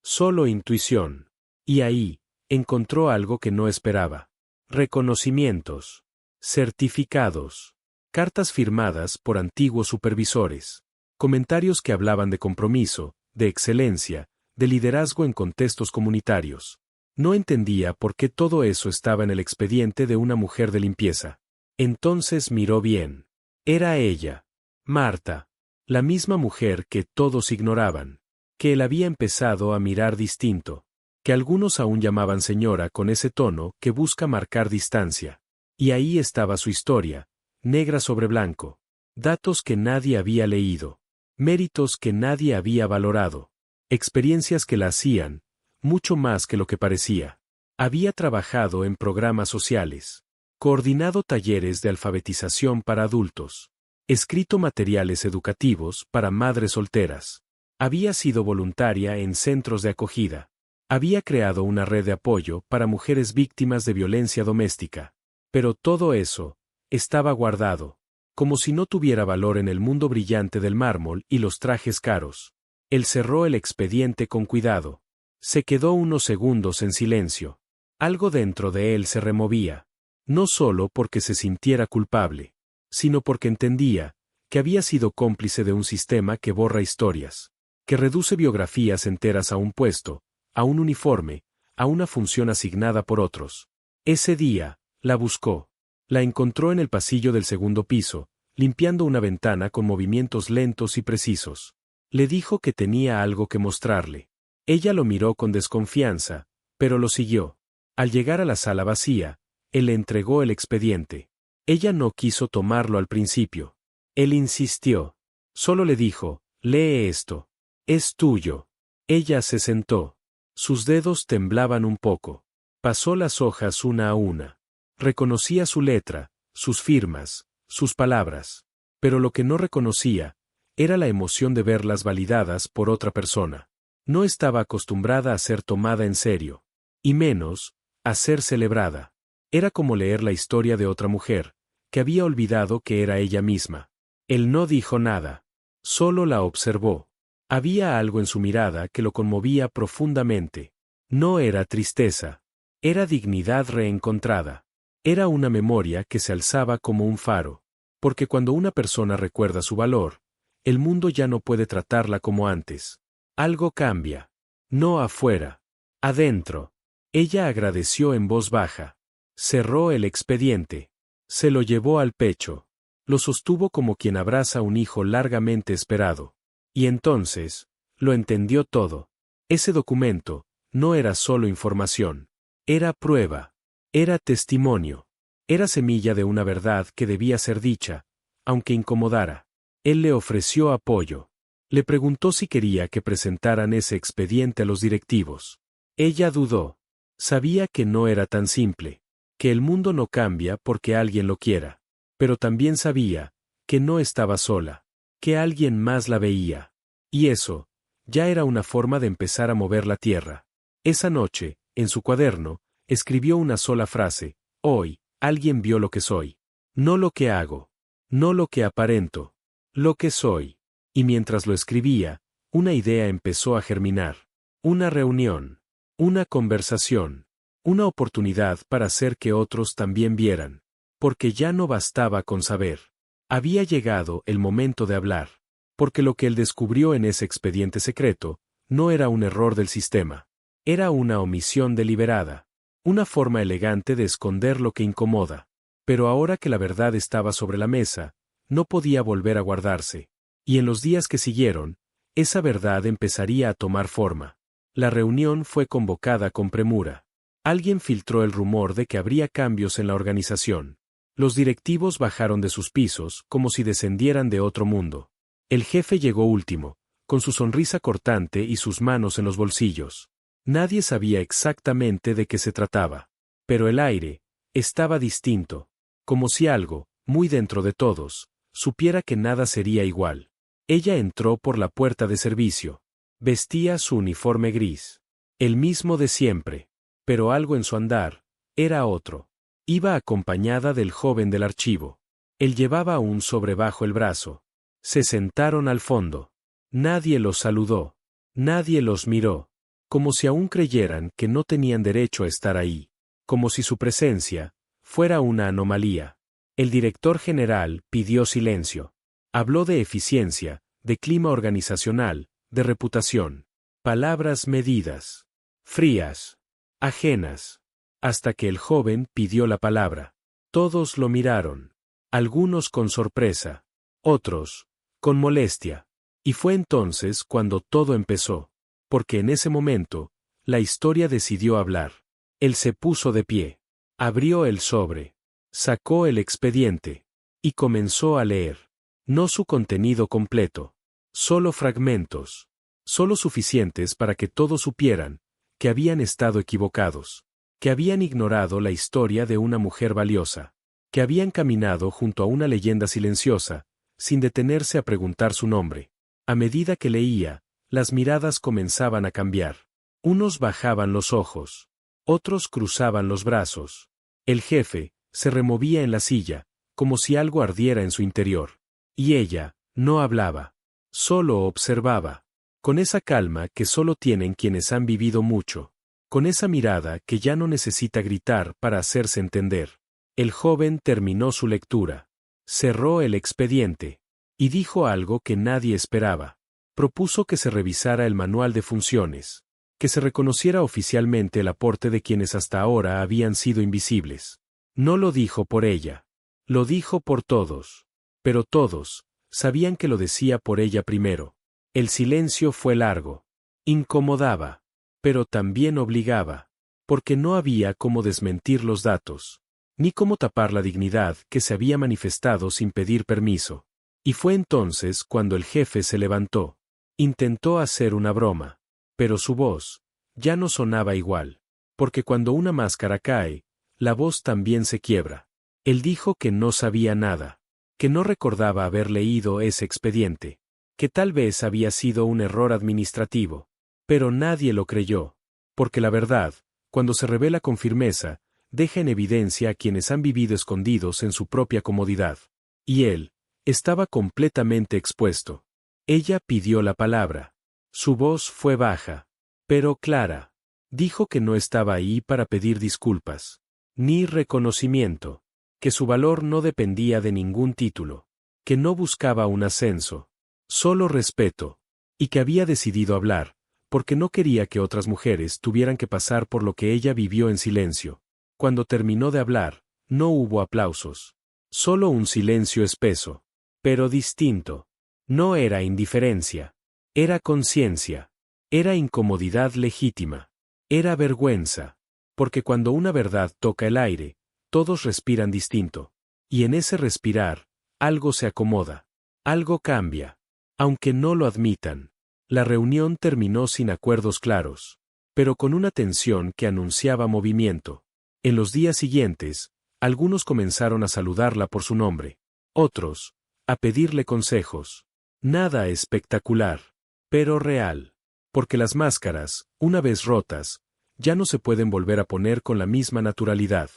Solo intuición. Y ahí, encontró algo que no esperaba. Reconocimientos. Certificados. Cartas firmadas por antiguos supervisores. Comentarios que hablaban de compromiso, de excelencia, de liderazgo en contextos comunitarios. No entendía por qué todo eso estaba en el expediente de una mujer de limpieza. Entonces miró bien. Era ella. Marta. La misma mujer que todos ignoraban. Que él había empezado a mirar distinto. Que algunos aún llamaban señora con ese tono que busca marcar distancia. Y ahí estaba su historia, negra sobre blanco. Datos que nadie había leído. Méritos que nadie había valorado. Experiencias que la hacían, mucho más que lo que parecía. Había trabajado en programas sociales. Coordinado talleres de alfabetización para adultos. escrito materiales educativos para madres solteras. Había sido voluntaria en centros de acogida. Había creado una red de apoyo para mujeres víctimas de violencia doméstica. Pero todo eso estaba guardado, como si no tuviera valor en el mundo brillante del mármol y los trajes caros. Él cerró el expediente con cuidado. Se quedó unos segundos en silencio. Algo dentro de él se removía. No solo porque se sintiera culpable, sino porque entendía que había sido cómplice de un sistema que borra historias, que reduce biografías enteras a un puesto, a un uniforme, a una función asignada por otros. Ese día, la buscó. La encontró en el pasillo del segundo piso, limpiando una ventana con movimientos lentos y precisos. Le dijo que tenía algo que mostrarle. Ella lo miró con desconfianza, pero lo siguió. Al llegar a la sala vacía, él le entregó el expediente. Ella no quiso tomarlo al principio. Él insistió. Solo le dijo, lee esto. Es tuyo. Ella se sentó. Sus dedos temblaban un poco. Pasó las hojas una a una. Reconocía su letra, sus firmas, sus palabras. Pero lo que no reconocía era la emoción de verlas validadas por otra persona. No estaba acostumbrada a ser tomada en serio. Y menos, a ser celebrada. Era como leer la historia de otra mujer, que había olvidado que era ella misma. Él no dijo nada. Solo la observó. Había algo en su mirada que lo conmovía profundamente. No era tristeza. Era dignidad reencontrada. Era una memoria que se alzaba como un faro. Porque cuando una persona recuerda su valor, el mundo ya no puede tratarla como antes. Algo cambia. No afuera. Adentro. Ella agradeció en voz baja. Cerró el expediente. Se lo llevó al pecho. Lo sostuvo como quien abraza a un hijo largamente esperado. Y entonces, lo entendió todo. Ese documento no era solo información. Era prueba. Era testimonio. Era semilla de una verdad que debía ser dicha, aunque incomodara. Él le ofreció apoyo. Le preguntó si quería que presentaran ese expediente a los directivos. Ella dudó. Sabía que no era tan simple. Que el mundo no cambia porque alguien lo quiera. Pero también sabía que no estaba sola, que alguien más la veía. Y eso, ya era una forma de empezar a mover la tierra. Esa noche, en su cuaderno, escribió una sola frase: hoy, alguien vio lo que soy. No lo que hago. No lo que aparento. Lo que soy. Y mientras lo escribía, una idea empezó a germinar. Una reunión. Una conversación. Una oportunidad para hacer que otros también vieran. Porque ya no bastaba con saber. Había llegado el momento de hablar. Porque lo que él descubrió en ese expediente secreto no era un error del sistema. Era una omisión deliberada. Una forma elegante de esconder lo que incomoda. Pero ahora que la verdad estaba sobre la mesa, no podía volver a guardarse. Y en los días que siguieron, esa verdad empezaría a tomar forma. La reunión fue convocada con premura. Alguien filtró el rumor de que habría cambios en la organización. Los directivos bajaron de sus pisos como si descendieran de otro mundo. El jefe llegó último, con su sonrisa cortante y sus manos en los bolsillos. Nadie sabía exactamente de qué se trataba. Pero el aire estaba distinto, como si algo, muy dentro de todos, supiera que nada sería igual. Ella entró por la puerta de servicio. Vestía su uniforme gris. El mismo de siempre. Pero algo en su andar era otro. Iba acompañada del joven del archivo. Él llevaba un sobre bajo el brazo. Se sentaron al fondo. Nadie los saludó. Nadie los miró. Como si aún creyeran que no tenían derecho a estar ahí. Como si su presencia fuera una anomalía. El director general pidió silencio. Habló de eficiencia, de clima organizacional, de reputación. Palabras medidas. Frías. Ajenas. Hasta que el joven pidió la palabra. Todos lo miraron. Algunos con sorpresa. Otros con molestia. Y fue entonces cuando todo empezó. Porque en ese momento, la historia decidió hablar. Él se puso de pie. Abrió el sobre. Sacó el expediente. Y comenzó a leer. No su contenido completo. Solo fragmentos. Solo suficientes para que todos supieran que habían estado equivocados. Que habían ignorado la historia de una mujer valiosa. Que habían caminado junto a una leyenda silenciosa, sin detenerse a preguntar su nombre. A medida que leía, las miradas comenzaban a cambiar. Unos bajaban los ojos. Otros cruzaban los brazos. El jefe se removía en la silla, como si algo ardiera en su interior. Y ella no hablaba. Solo observaba. Con esa calma que solo tienen quienes han vivido mucho. Con esa mirada que ya no necesita gritar para hacerse entender. El joven terminó su lectura. Cerró el expediente. Y dijo algo que nadie esperaba. Propuso que se revisara el manual de funciones. Que se reconociera oficialmente el aporte de quienes hasta ahora habían sido invisibles. No lo dijo por ella. Lo dijo por todos. Pero todos sabían que lo decía por ella primero. El silencio fue largo. Incomodaba. Pero también obligaba. Porque no había cómo desmentir los datos. Ni cómo tapar la dignidad que se había manifestado sin pedir permiso. Y fue entonces cuando el jefe se levantó. Intentó hacer una broma. Pero su voz ya no sonaba igual. Porque cuando una máscara cae, la voz también se quiebra. Él dijo que no sabía nada. Que no recordaba haber leído ese expediente. Que tal vez había sido un error administrativo. Pero nadie lo creyó. Porque la verdad, cuando se revela con firmeza, deja en evidencia a quienes han vivido escondidos en su propia comodidad. Y él estaba completamente expuesto. Ella pidió la palabra. Su voz fue baja, pero clara. Dijo que no estaba ahí para pedir disculpas, ni reconocimiento, que su valor no dependía de ningún título, que no buscaba un ascenso, solo respeto, y que había decidido hablar, porque no quería que otras mujeres tuvieran que pasar por lo que ella vivió en silencio. Cuando terminó de hablar, no hubo aplausos, solo un silencio espeso, pero distinto. No era indiferencia. Era conciencia. Era incomodidad legítima. Era vergüenza. Porque cuando una verdad toca el aire, todos respiran distinto. Y en ese respirar, algo se acomoda. Algo cambia. Aunque no lo admitan. La reunión terminó sin acuerdos claros. Pero con una tensión que anunciaba movimiento. En los días siguientes, algunos comenzaron a saludarla por su nombre. Otros, a pedirle consejos. Nada espectacular, pero real. Porque las máscaras, una vez rotas, ya no se pueden volver a poner con la misma naturalidad.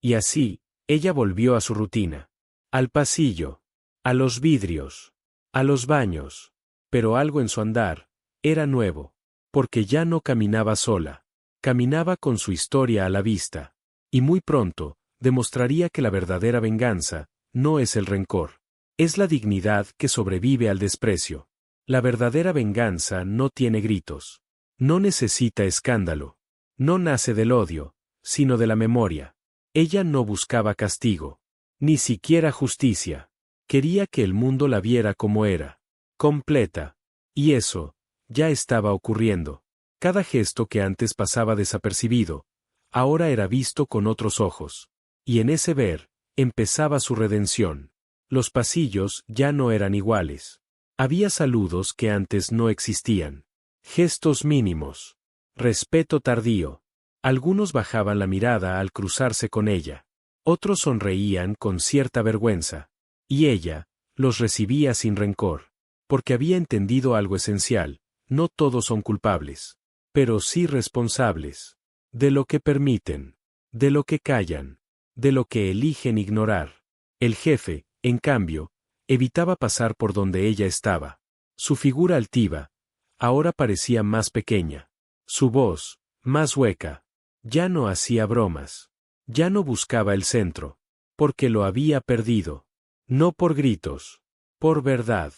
Y así, ella volvió a su rutina. Al pasillo. A los vidrios. A los baños. Pero algo en su andar era nuevo. Porque ya no caminaba sola. Caminaba con su historia a la vista. Y muy pronto, demostraría que la verdadera venganza no es el rencor. Es la dignidad que sobrevive al desprecio. La verdadera venganza no tiene gritos. No necesita escándalo. No nace del odio, sino de la memoria. Ella no buscaba castigo. Ni siquiera justicia. Quería que el mundo la viera como era. Completa. Y eso, ya estaba ocurriendo. Cada gesto que antes pasaba desapercibido, ahora era visto con otros ojos. Y en ese ver, empezaba su redención. Los pasillos ya no eran iguales. Había saludos que antes no existían. Gestos mínimos. Respeto tardío. Algunos bajaban la mirada al cruzarse con ella. Otros sonreían con cierta vergüenza. Y ella los recibía sin rencor. Porque había entendido algo esencial. No todos son culpables. Pero sí responsables. De lo que permiten. De lo que callan. De lo que eligen ignorar. El jefe, en cambio, evitaba pasar por donde ella estaba. Su figura altiva, ahora parecía más pequeña. Su voz, más hueca. Ya no hacía bromas. Ya no buscaba el centro. Porque lo había perdido. No por gritos. Por verdad.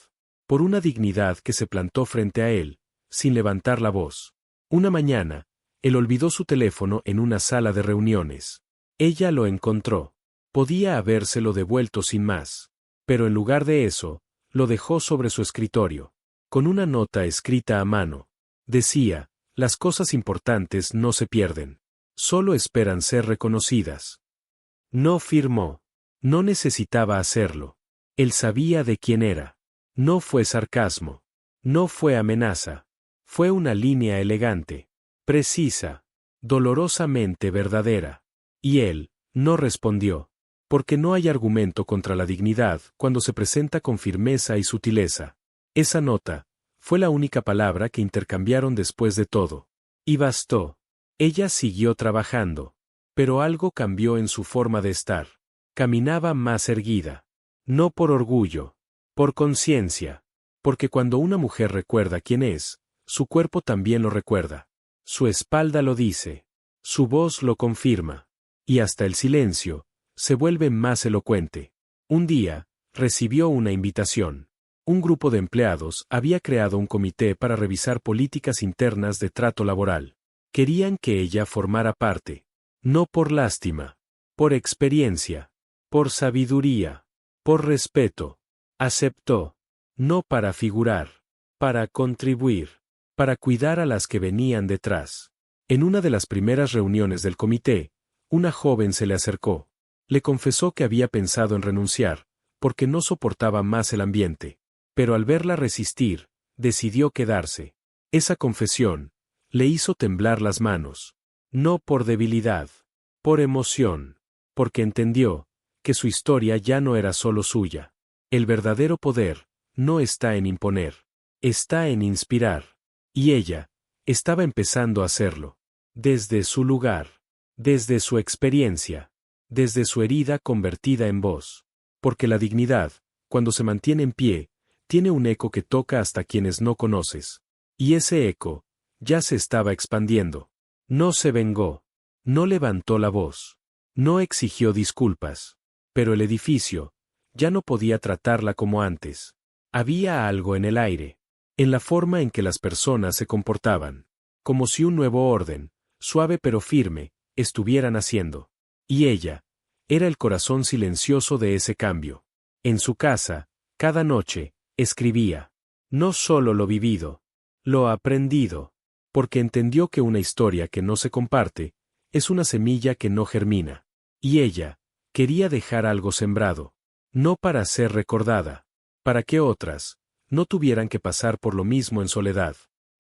Por una dignidad que se plantó frente a él, sin levantar la voz. Una mañana, él olvidó su teléfono en una sala de reuniones. Ella lo encontró. Podía habérselo devuelto sin más. Pero en lugar de eso, lo dejó sobre su escritorio. Con una nota escrita a mano. Decía, las cosas importantes no se pierden. Solo esperan ser reconocidas. No firmó. No necesitaba hacerlo. Él sabía de quién era. No fue sarcasmo. No fue amenaza. Fue una línea elegante. Precisa. Dolorosamente verdadera. Y él no respondió. Porque no hay argumento contra la dignidad cuando se presenta con firmeza y sutileza. Esa nota fue la única palabra que intercambiaron después de todo. Y bastó. Ella siguió trabajando. Pero algo cambió en su forma de estar. Caminaba más erguida. No por orgullo. Por conciencia. Porque cuando una mujer recuerda quién es, su cuerpo también lo recuerda. Su espalda lo dice. Su voz lo confirma. Y hasta el silencio se vuelve más elocuente. Un día, recibió una invitación. Un grupo de empleados había creado un comité para revisar políticas internas de trato laboral. Querían que ella formara parte. No por lástima. Por experiencia. Por sabiduría. Por respeto. Aceptó. No para figurar. Para contribuir. Para cuidar a las que venían detrás. En una de las primeras reuniones del comité, una joven se le acercó. Le confesó que había pensado en renunciar, porque no soportaba más el ambiente. Pero al verla resistir, decidió quedarse. Esa confesión le hizo temblar las manos. No por debilidad, por emoción. Porque entendió que su historia ya no era solo suya. El verdadero poder no está en imponer, está en inspirar. Y ella estaba empezando a hacerlo. Desde su lugar, desde su experiencia. Desde su herida convertida en voz. Porque la dignidad, cuando se mantiene en pie, tiene un eco que toca hasta quienes no conoces. Y ese eco ya se estaba expandiendo. No se vengó. No levantó la voz. No exigió disculpas. Pero el edificio ya no podía tratarla como antes. Había algo en el aire. En la forma en que las personas se comportaban. Como si un nuevo orden, suave pero firme, estuviera naciendo. Y ella era el corazón silencioso de ese cambio. En su casa, cada noche, escribía. No solo lo vivido, lo aprendido. Porque entendió que una historia que no se comparte, es una semilla que no germina. Y ella quería dejar algo sembrado. No para ser recordada. Para que otras no tuvieran que pasar por lo mismo en soledad.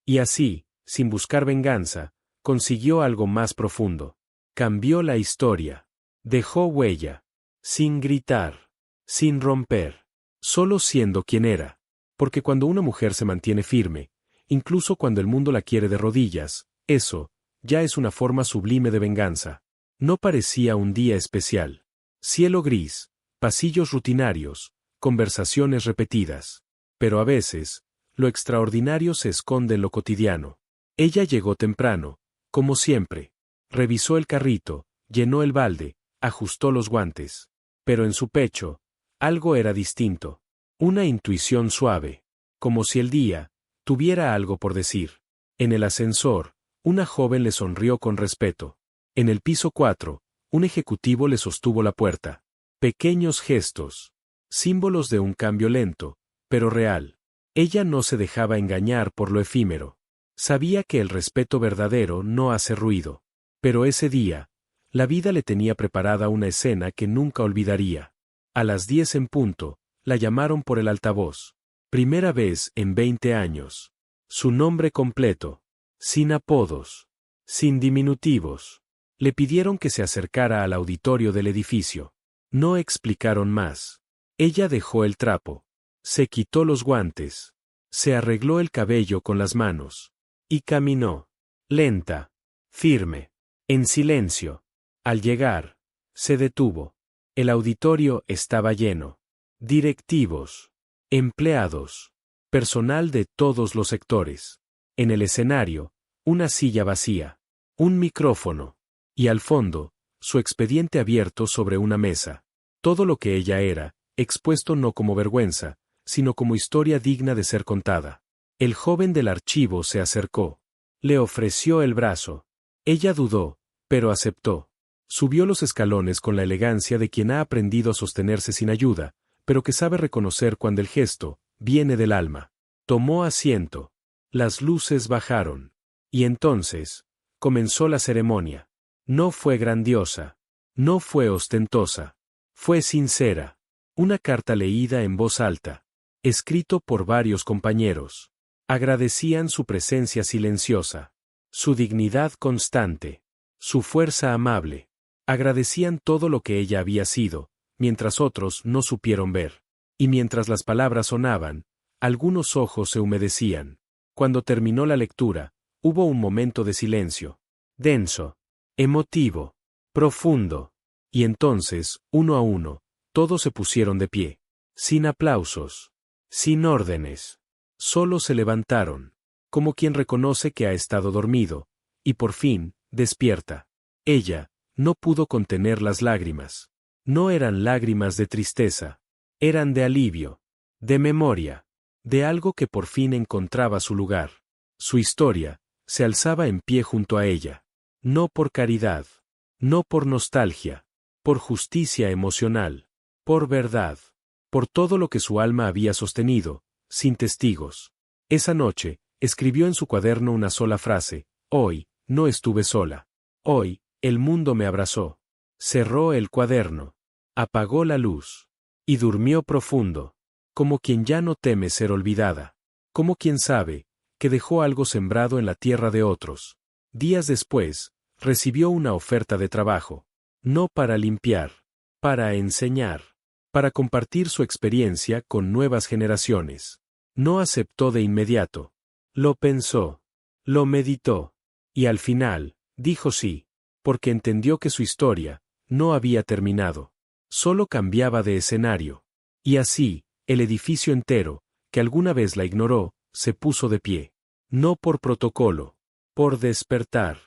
Y así, sin buscar venganza, consiguió algo más profundo. Cambió la historia. Dejó huella. Sin gritar. Sin romper. Solo siendo quien era. Porque cuando una mujer se mantiene firme, incluso cuando el mundo la quiere de rodillas, eso ya es una forma sublime de venganza. No parecía un día especial. Cielo gris, pasillos rutinarios, conversaciones repetidas. Pero a veces, lo extraordinario se esconde en lo cotidiano. Ella llegó temprano, como siempre. Revisó el carrito, llenó el balde, ajustó los guantes. Pero en su pecho, algo era distinto. Una intuición suave. Como si el día tuviera algo por decir. En el ascensor, una joven le sonrió con respeto. En el piso 4, un ejecutivo le sostuvo la puerta. Pequeños gestos. Símbolos de un cambio lento, pero real. Ella no se dejaba engañar por lo efímero. Sabía que el respeto verdadero no hace ruido. Pero ese día, la vida le tenía preparada una escena que nunca olvidaría. A las 10 en punto, la llamaron por el altavoz. Primera vez en 20 años. Su nombre completo. Sin apodos. Sin diminutivos. Le pidieron que se acercara al auditorio del edificio. No explicaron más. Ella dejó el trapo. Se quitó los guantes. Se arregló el cabello con las manos. Y caminó. Lenta. Firme. En silencio. Al llegar, se detuvo. El auditorio estaba lleno. Directivos. Empleados. Personal de todos los sectores. En el escenario, una silla vacía. Un micrófono. Y al fondo, su expediente abierto sobre una mesa. Todo lo que ella era, expuesto no como vergüenza, sino como historia digna de ser contada. El joven del archivo se acercó. Le ofreció el brazo. Ella dudó, pero aceptó. Subió los escalones con la elegancia de quien ha aprendido a sostenerse sin ayuda, pero que sabe reconocer cuando el gesto viene del alma. Tomó asiento. Las luces bajaron. Y entonces, comenzó la ceremonia. No fue grandiosa. No fue ostentosa. Fue sincera. Una carta leída en voz alta. Escrito por varios compañeros. Agradecían su presencia silenciosa. Su dignidad constante. Su fuerza amable. Agradecían todo lo que ella había sido, mientras otros no supieron ver. Y mientras las palabras sonaban, algunos ojos se humedecían. Cuando terminó la lectura, hubo un momento de silencio. Denso, emotivo, profundo. Y entonces, uno a uno, todos se pusieron de pie. Sin aplausos. Sin órdenes. Solo se levantaron. Como quien reconoce que ha estado dormido. Y por fin, despierta. Ella no pudo contener las lágrimas. No eran lágrimas de tristeza. Eran de alivio. De memoria. De algo que por fin encontraba su lugar. Su historia se alzaba en pie junto a ella. No por caridad. No por nostalgia. Por justicia emocional. Por verdad. Por todo lo que su alma había sostenido, sin testigos. Esa noche, escribió en su cuaderno una sola frase: hoy, no estuve sola. Hoy, el mundo me abrazó. Cerró el cuaderno. Apagó la luz. Y durmió profundo. Como quien ya no teme ser olvidada. Como quien sabe que dejó algo sembrado en la tierra de otros. Días después, recibió una oferta de trabajo. No para limpiar. Para enseñar. Para compartir su experiencia con nuevas generaciones. No aceptó de inmediato. Lo pensó. Lo meditó. Y al final, dijo sí, porque entendió que su historia no había terminado. Solo cambiaba de escenario. Y así, el edificio entero, que alguna vez la ignoró, se puso de pie. No por protocolo. Por despertar.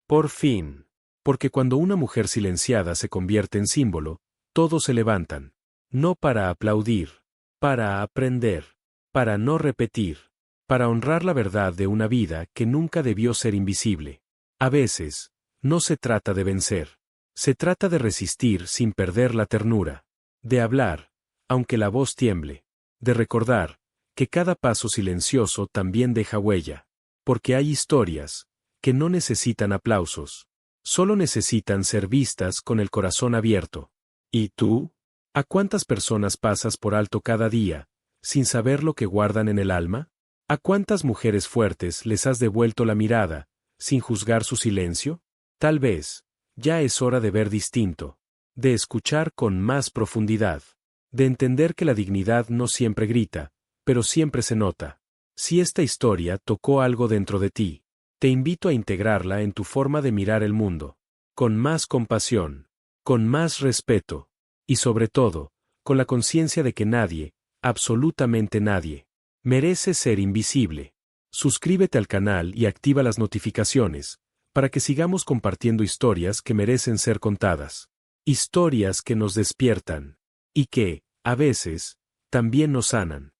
Por fin. Porque cuando una mujer silenciada se convierte en símbolo, todos se levantan. No para aplaudir. Para aprender. Para no repetir. Para honrar la verdad de una vida que nunca debió ser invisible. A veces, no se trata de vencer. Se trata de resistir sin perder la ternura. De hablar, aunque la voz tiemble. De recordar que cada paso silencioso también deja huella. Porque hay historias que no necesitan aplausos. Solo necesitan ser vistas con el corazón abierto. ¿Y tú? ¿A cuántas personas pasas por alto cada día, sin saber lo que guardan en el alma? ¿A cuántas mujeres fuertes les has devuelto la mirada, sin juzgar su silencio? Tal vez, ya es hora de ver distinto. De escuchar con más profundidad. De entender que la dignidad no siempre grita, pero siempre se nota. Si esta historia tocó algo dentro de ti, te invito a integrarla en tu forma de mirar el mundo. Con más compasión. Con más respeto. Y sobre todo, con la conciencia de que nadie, absolutamente nadie, merece ser invisible. Suscríbete al canal y activa las notificaciones, para que sigamos compartiendo historias que merecen ser contadas. Historias que nos despiertan. Y que, a veces, también nos sanan.